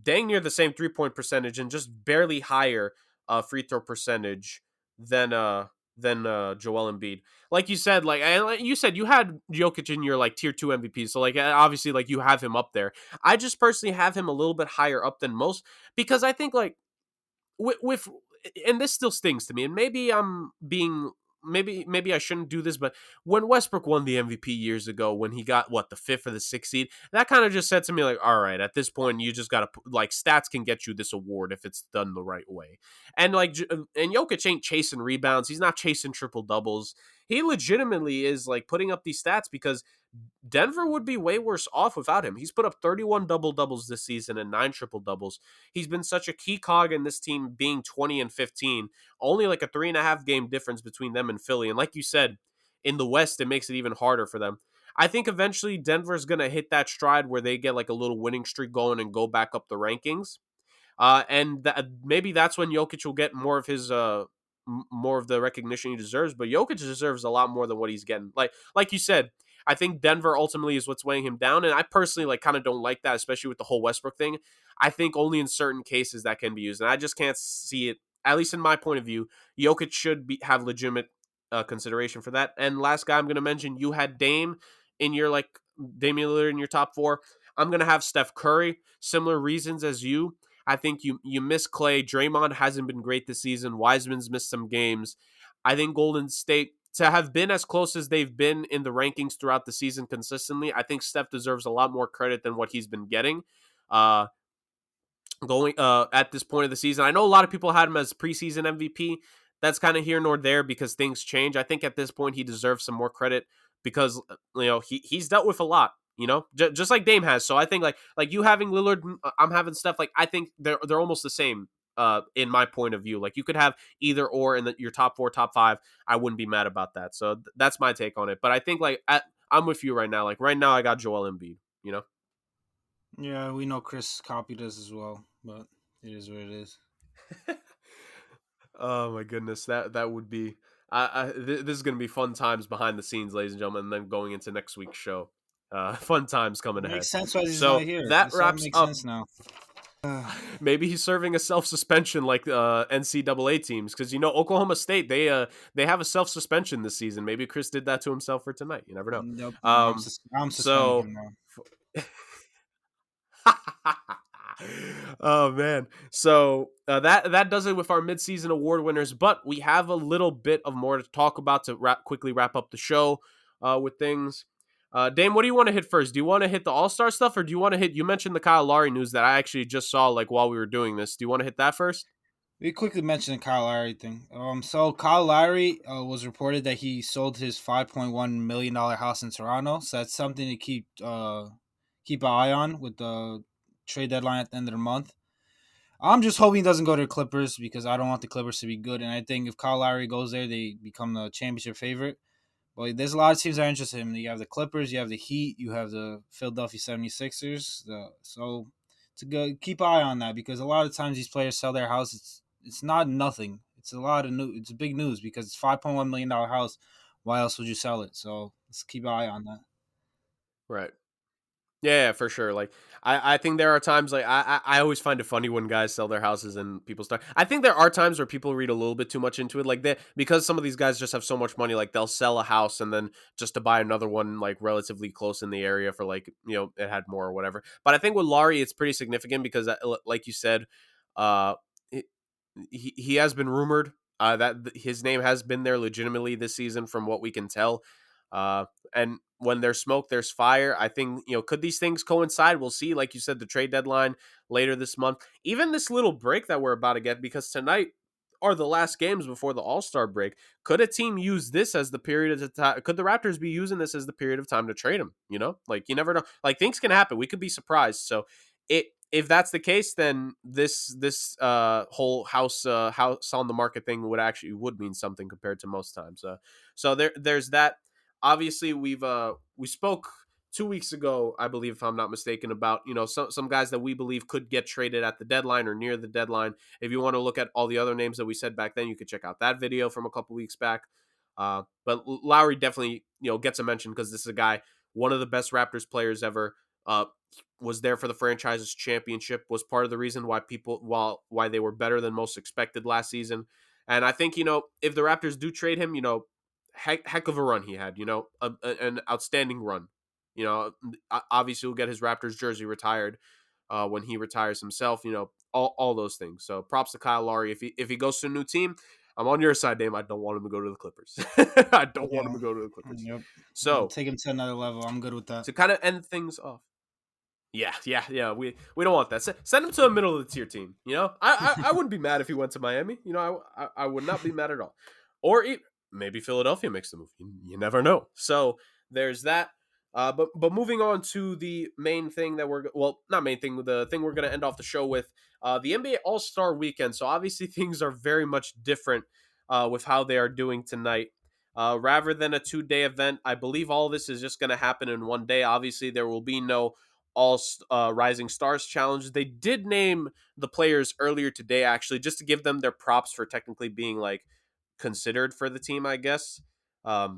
dang near the same 3-point percentage, and just barely higher free throw percentage than Joel Embiid. Like you said, you said you had Jokic in your like tier 2 MVP, so like obviously like you have him up there. I just personally have him a little bit higher up than most because I think like with and this still stings to me, and maybe I'm being maybe I shouldn't do this, but when Westbrook won the MVP years ago, when he got the 5th or the 6th seed, that kind of just said to me like, all right, at this point you just gotta like stats can get you this award if it's done the right way, and and Jokic ain't chasing rebounds, he's not chasing triple doubles, he legitimately is like putting up these stats because Denver would be way worse off without him. He's put up 31 double doubles this season and 9 triple doubles. He's been such a key cog in this team being 20 and 15, only like a 3.5 game difference between them and Philly. And like you said, in the West, it makes it even harder for them. I think eventually Denver's going to hit that stride where they get like a little winning streak going and go back up the rankings. Maybe that's when Jokic will get more of his more of the recognition he deserves. But Jokic deserves a lot more than what he's getting. Like you said, I think Denver ultimately is what's weighing him down, and I personally like kind of don't like that, especially with the whole Westbrook thing. I think only in certain cases that can be used, and I just can't see it. At least in my point of view, Jokic should have legitimate consideration for that. And last guy I'm going to mention, you had Dame in your Damian Lillard in your top 4. I'm going to have Steph Curry. Similar reasons as you. I think you miss Clay. Draymond hasn't been great this season. Wiseman's missed some games. I think Golden State, to have been as close as they've been in the rankings throughout the season consistently, I think Steph deserves a lot more credit than what he's been getting. Uh, going at this point of the season. I know a lot of people had him as preseason MVP. That's kind of here nor there because things change. I think at this point he deserves some more credit because he's dealt with a lot. Just like Dame has. So I think like you having Lillard, I'm having Steph. Like I think they're almost the same. In my point of view, like you could have either or in your top 4, top 5. I wouldn't be mad about that. So that's my take on it. But I think I'm with you right now. Like right now, I got Joel Embiid. You know. Yeah, we know Chris copied us as well, but it is what it is. Oh my goodness, that would be. This is going to be fun times behind the scenes, ladies and gentlemen. And then going into next week's show, fun times coming It ahead. makes sense why he's not So here. that This all wraps makes up. sense now. Maybe he's serving a self suspension like NCAA teams because Oklahoma State they have a self suspension this season. Maybe Chris did that to himself for tonight. You never know. Nope, Um, I'm suspending so him now. Oh man. So that does it with our midseason award winners, but we have a little bit of more to talk about to quickly wrap up the show with things. Dame, what do you want to hit first? Do you want to hit the All-Star stuff or do you want to hit, you mentioned the Kyle Lowry news that I actually just saw like while we were doing this. Do you want to hit that first? We quickly mentioned the Kyle Lowry thing. So Kyle Lowry was reported that he sold his $5.1 million house in Toronto. So that's something to keep an eye on with the trade deadline at the end of the month. I'm just hoping he doesn't go to the Clippers because I don't want the Clippers to be good. And I think if Kyle Lowry goes there, they become the championship favorite. But there's a lot of teams that are interested in him. You have the Clippers, you have the Heat, you have the Philadelphia 76ers. So to go keep an eye on that because a lot of times these players sell their house. It's not nothing. It's a lot of new. It's big news because it's $5.1 million house. Why else would you sell it? So let's keep an eye on that. Right. Yeah, for sure. Like I think there are times like I always find it funny when guys sell their houses and people start. I think there are times where people read a little bit too much into it, like because some of these guys just have so much money, like they'll sell a house and then just to buy another one like relatively close in the area for like it had more or whatever. But I think with Laurie, it's pretty significant because like you said, uh, it, he has been rumored that his name has been there legitimately this season from what we can tell. And when there's smoke, there's fire. I think, could these things coincide? We'll see. Like you said, the trade deadline later this month, even this little break that we're about to get, because tonight are the last games before the All-Star break. Could a team use this as the period of time? Could the Raptors be using this as the period of time to trade him? Like you never know. Like things can happen. We could be surprised. So if that's the case, then this whole house on the market thing would mean something compared to most times. So there's that. Obviously, we spoke 2 weeks ago, I believe, if I'm not mistaken, about some guys that we believe could get traded at the deadline or near the deadline. If you want to look at all the other names that we said back then, you could check out that video from a couple weeks back. But Lowry definitely gets a mention because this is a guy, one of the best Raptors players ever. Was there for the franchise's championship, was part of the reason why they were better than most expected last season. And I think, if the Raptors do trade him, heck of a run he had, an outstanding run. Obviously he'll get his Raptors jersey retired when he retires himself, all those things. So props to Kyle Lowry. If he goes to a new team, I'm on your side, Dame. I don't want him to go to the Clippers. I don't want him Yeah. to go to the Clippers. Yep. So Take him to another level. I'm good with that. to kind of end things off. Yeah. We don't want that. Send him to a middle of the tier team. I wouldn't be mad if he went to Miami. I would not be mad at all. Or maybe Philadelphia makes the move. You never know. So there's that. But moving on to the main thing that not main thing, the thing we're going to end off the show with, the NBA All-Star Weekend. So obviously things are very much different with how they are doing tonight. Rather than a 2-day event, I believe all this is just going to happen in one day. Obviously, there will be no Rising Stars challenge. They did name the players earlier today, actually, just to give them their props for technically being like considered for the team, I guess. I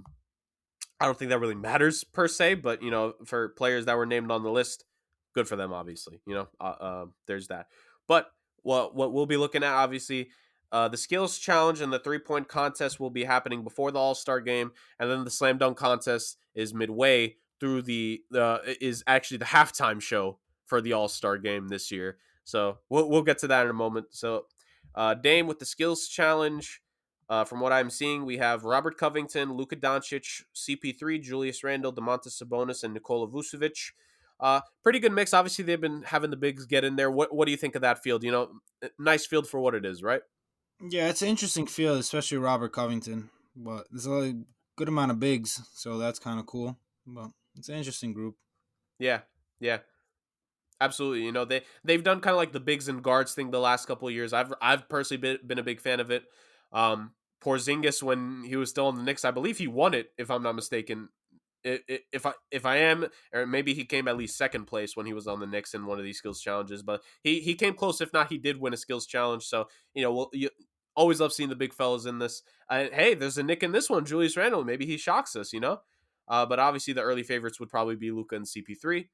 don't think that really matters per se, but for players that were named on the list, good for them, obviously. There's that. But what we'll be looking at, obviously, the skills challenge and the 3-point contest will be happening before the All-Star game, and then the slam dunk contest is midway through is actually the halftime show for the All-Star game this year. So we'll get to that in a moment. So Dame with the skills challenge. From what I'm seeing, we have Robert Covington, Luka Doncic, CP3, Julius Randle, Domantas Sabonis, and Nikola Vucevic. Pretty good mix. Obviously, they've been having the bigs get in there. What do you think of that field? Nice field for what it is, right? Yeah, it's an interesting field, especially Robert Covington. But there's a good amount of bigs, so that's kind of cool. But it's an interesting group. Yeah, yeah. Absolutely. They've done kind of like the bigs and guards thing the last couple of years. I've personally been a big fan of it. Porzingis, when he was still on the Knicks, I believe he won it, if I'm not mistaken. If I am, or maybe he came at least second place when he was on the Knicks in one of these skills challenges, but he came close. If not, he did win a skills challenge. So you always love seeing the big fellas in this. Hey, there's a Nick in this one, Julius Randle. Maybe he shocks us. But obviously the early favorites would probably be Luka and CP3.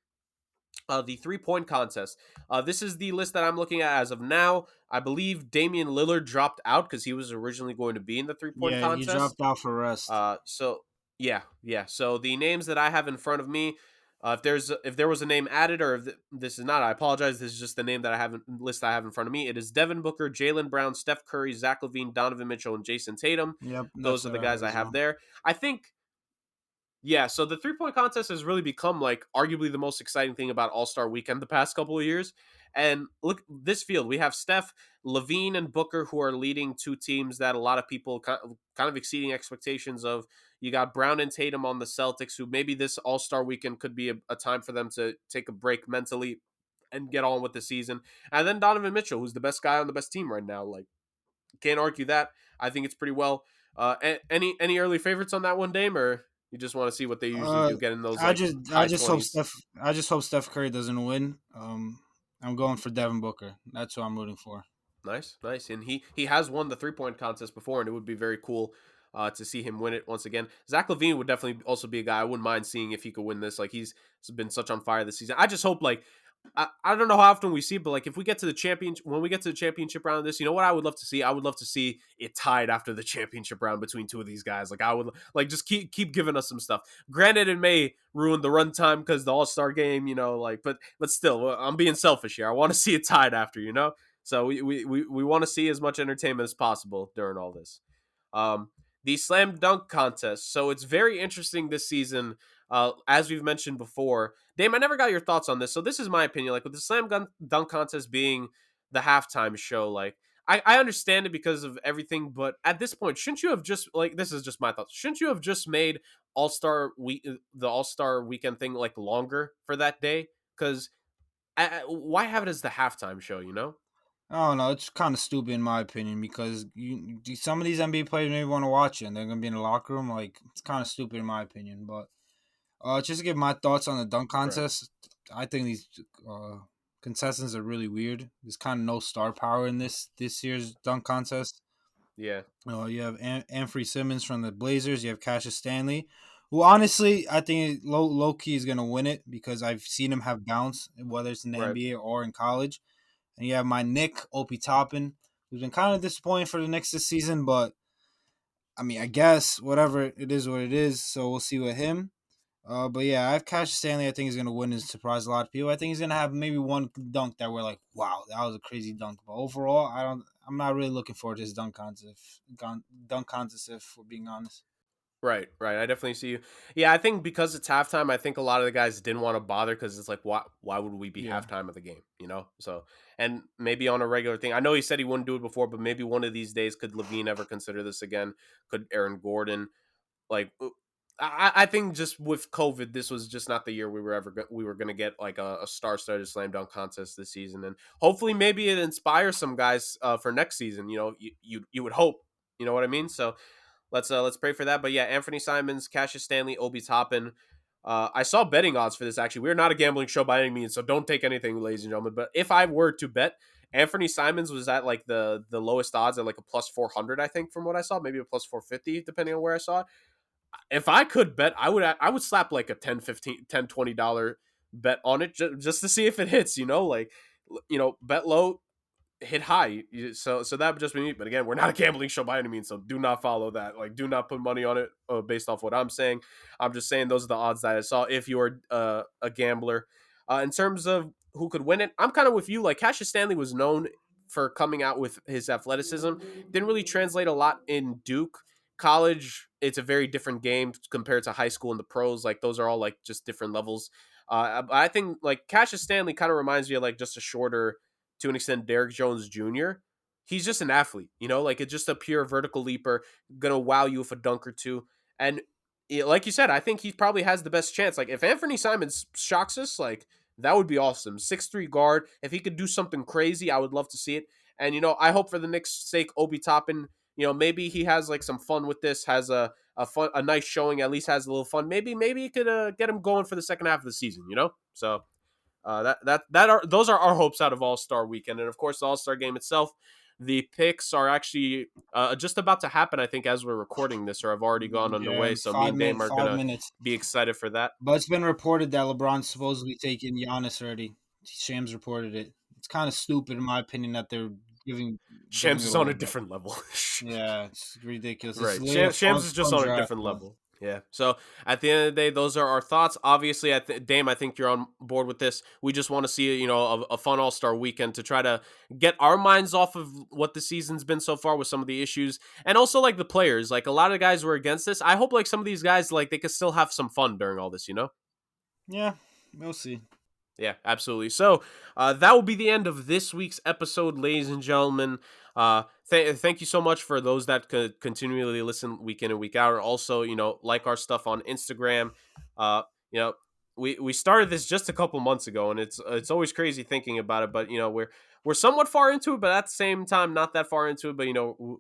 The 3-point contest. This is the list that I'm looking at as of now. I believe Damian Lillard dropped out because he was originally going to be in the 3-point Yeah, he contest. dropped out for rest. So yeah, yeah. So the names that I have in front of me, if there was a name added, or if this is not, I apologize. This is just the name that I have list I have in front of me. It is Devin Booker, Jalen Brown, Steph Curry, Zach LaVine, Donovan Mitchell, and Jason Tatum. Yep, Those that's are what the I have guys I as have well. there. I think yeah, so the 3-point contest has really become like arguably the most exciting thing about All-Star Weekend the past couple of years. And look, this field, we have Steph, Levine, and Booker who are leading two teams that a lot of people kind of exceeding expectations of. You got Brown and Tatum on the Celtics, who maybe this All-Star Weekend could be a time for them to take a break mentally and get on with the season. And then Donovan Mitchell, who's the best guy on the best team right now. Like, can't argue that. I think it's pretty well. Any early favorites on that one, Dame, or you just want to see what they usually Uh, do, get in those I like just I high just hope 20s? Steph Curry doesn't win. I'm going for Devin Booker. That's who I'm rooting for. Nice, nice. And he has won the 3-point contest before, and it would be very cool to see him win it once again. Zach LaVine would definitely also be a guy I wouldn't mind seeing if he could win this. Like he's been such on fire this season. I just hope like I don't know how often we see it, but like if we get to the championship, when we get to the championship round of this, you know what I would love to see? I would love to see it tied after the championship round between two of these guys. Like I would like just keep giving us some stuff. Granted, it may ruin the runtime because the All Star game, like, but still, I'm being selfish here. I want to see it tied after. So we want to see as much entertainment as possible during all this. The slam dunk contest. So it's very interesting this season. As we've mentioned before, Dame, I never got your thoughts on this. So this is my opinion. Like with the dunk contest being the halftime show, like I understand it because of everything, but at this point, shouldn't you have just like this is just my thoughts? Shouldn't you have just made the All Star weekend thing like longer for that day? Because why have it as the halftime show? I don't know. It's kind of stupid in my opinion because some of these NBA players maybe want to watch it and they're gonna be in the locker room. Like it's kind of stupid in my opinion. But just to give my thoughts on the dunk Right. contest, I think these contestants are really weird. There's kind of no star power in this year's dunk contest. Yeah. You have Anthony Simmons from the Blazers. You have Cassius Stanley, who honestly I think low key is gonna win it because I've seen him have bounce, whether it's in the Right. NBA or in college. And you have my Nick Opie Toppin, who's been kind of disappointing for the Knicks this season, but I mean I guess whatever it is what it is. So we'll see with him. But yeah, I have Cassius Stanley. I think he's gonna win and surprise a lot of people. I think he's gonna have maybe one dunk that we're like, wow, that was a crazy dunk. But overall, I'm not really looking forward to this dunk contest. If we're being honest. Right, right. I definitely see you. Yeah, I think because it's halftime, I think a lot of the guys didn't want to bother because it's like, why would we be Yeah. halftime of the game? So, and maybe on a regular thing. I know he said he wouldn't do it before, but maybe one of these days, could Levine ever consider this again? Could Aaron Gordon? Like, I think just with COVID, this was just not the year we were gonna get like a star-studded slam dunk contest this season, and hopefully maybe it inspires some guys for next season. You would hope. You know what I mean? So let's pray for that. But yeah, Anthony Simons, Cassius Stanley, Obi Toppin. I saw betting odds for this. Actually, we're not a gambling show by any means, so don't take anything, ladies and gentlemen. But if I were to bet, Anthony Simons was at like the lowest odds at like a plus 400, I think, from what I saw, maybe a plus 450, depending on where I saw it. If I could bet, I would slap like a 10, 15, 10, $20 bet on it just to see if it hits. Like bet low, hit high. So that would just be me. But again, we're not a gambling show by any means, so do not follow that. Like, do not put money on it based off what I'm saying. I'm just saying those are the odds that I saw. If you're a gambler, in terms of who could win it. I'm kind of with you. Like Cassius Stanley was known for coming out with his athleticism. Didn't really translate a lot in Duke. College, it's a very different game compared to high school and the pros. Like those are all like just different levels. I think like Cassius Stanley kind of reminds me of like just a shorter, to an extent, Derrick Jones Jr. He's just an athlete, like it's just a pure vertical leaper, gonna wow you with a dunk or two. And like you said, I think he probably has the best chance. Like if Anthony Simons shocks us, like that would be awesome. 6'3" guard. If he could do something crazy, I would love to see it. And I hope for the Knicks' sake, Obi Toppin, maybe he has like some fun with this, has a nice showing, at least has a little fun. Maybe he could get him going for the second half of the season. So those are our hopes out of All-Star Weekend, and of course the All-Star Game itself. The picks are actually just about to happen, I think, as we're recording this, or have already gone Yeah, underway. So me and Dame are five gonna minutes. be excited for that. But it's been reported that LeBron's supposedly taking Giannis already. Shams reported it. It's kind of stupid, in my opinion, that they're giving Shams it is on away. a different level. Yeah, it's ridiculous. It's Right. literally a Shams is just fun on a draft, different but level. Yeah. So at the end of the day, those are our thoughts. Obviously, Dame, I think you're on board with this. We just want to see, a fun All Star weekend to try to get our minds off of what the season's been so far with some of the issues, and also like the players. Like a lot of guys were against this. I hope like some of these guys like they could still have some fun during all this. yeah, we'll see. Yeah, absolutely. So that will be the end of this week's episode, ladies and gentlemen. Thank you so much for those that could continually listen week in and week out, and also like our stuff on Instagram. Uh, you know, we started this just a couple months ago, and it's always crazy thinking about it. But we're somewhat far into it, but at the same time not that far into it. But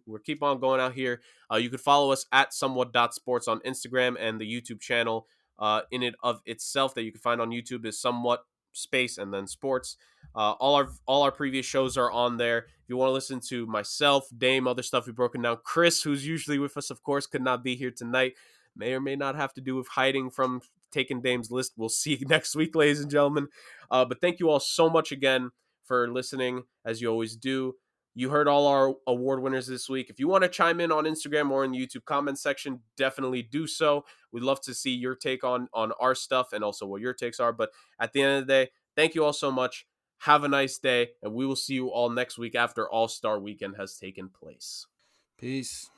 we're keep on going out here. You could follow us at somewhat.sports on Instagram, and the YouTube channel in it of itself that you can find on YouTube is somewhat space and then sports. All our previous shows are on there. If you want to listen to myself, Dame, other stuff we've broken down, Chris, who's usually with us, of course, could not be here tonight. May or may not have to do with hiding from taking Dame's list. We'll see next week, ladies and gentlemen. But thank you all so much again for listening, as you always do. You heard all our award winners this week. If you want to chime in on Instagram or in the YouTube comment section, definitely do so. We'd love to see your take on our stuff and also what your takes are. But at the end of the day, thank you all so much. Have a nice day, and we will see you all next week after All-Star Weekend has taken place. Peace.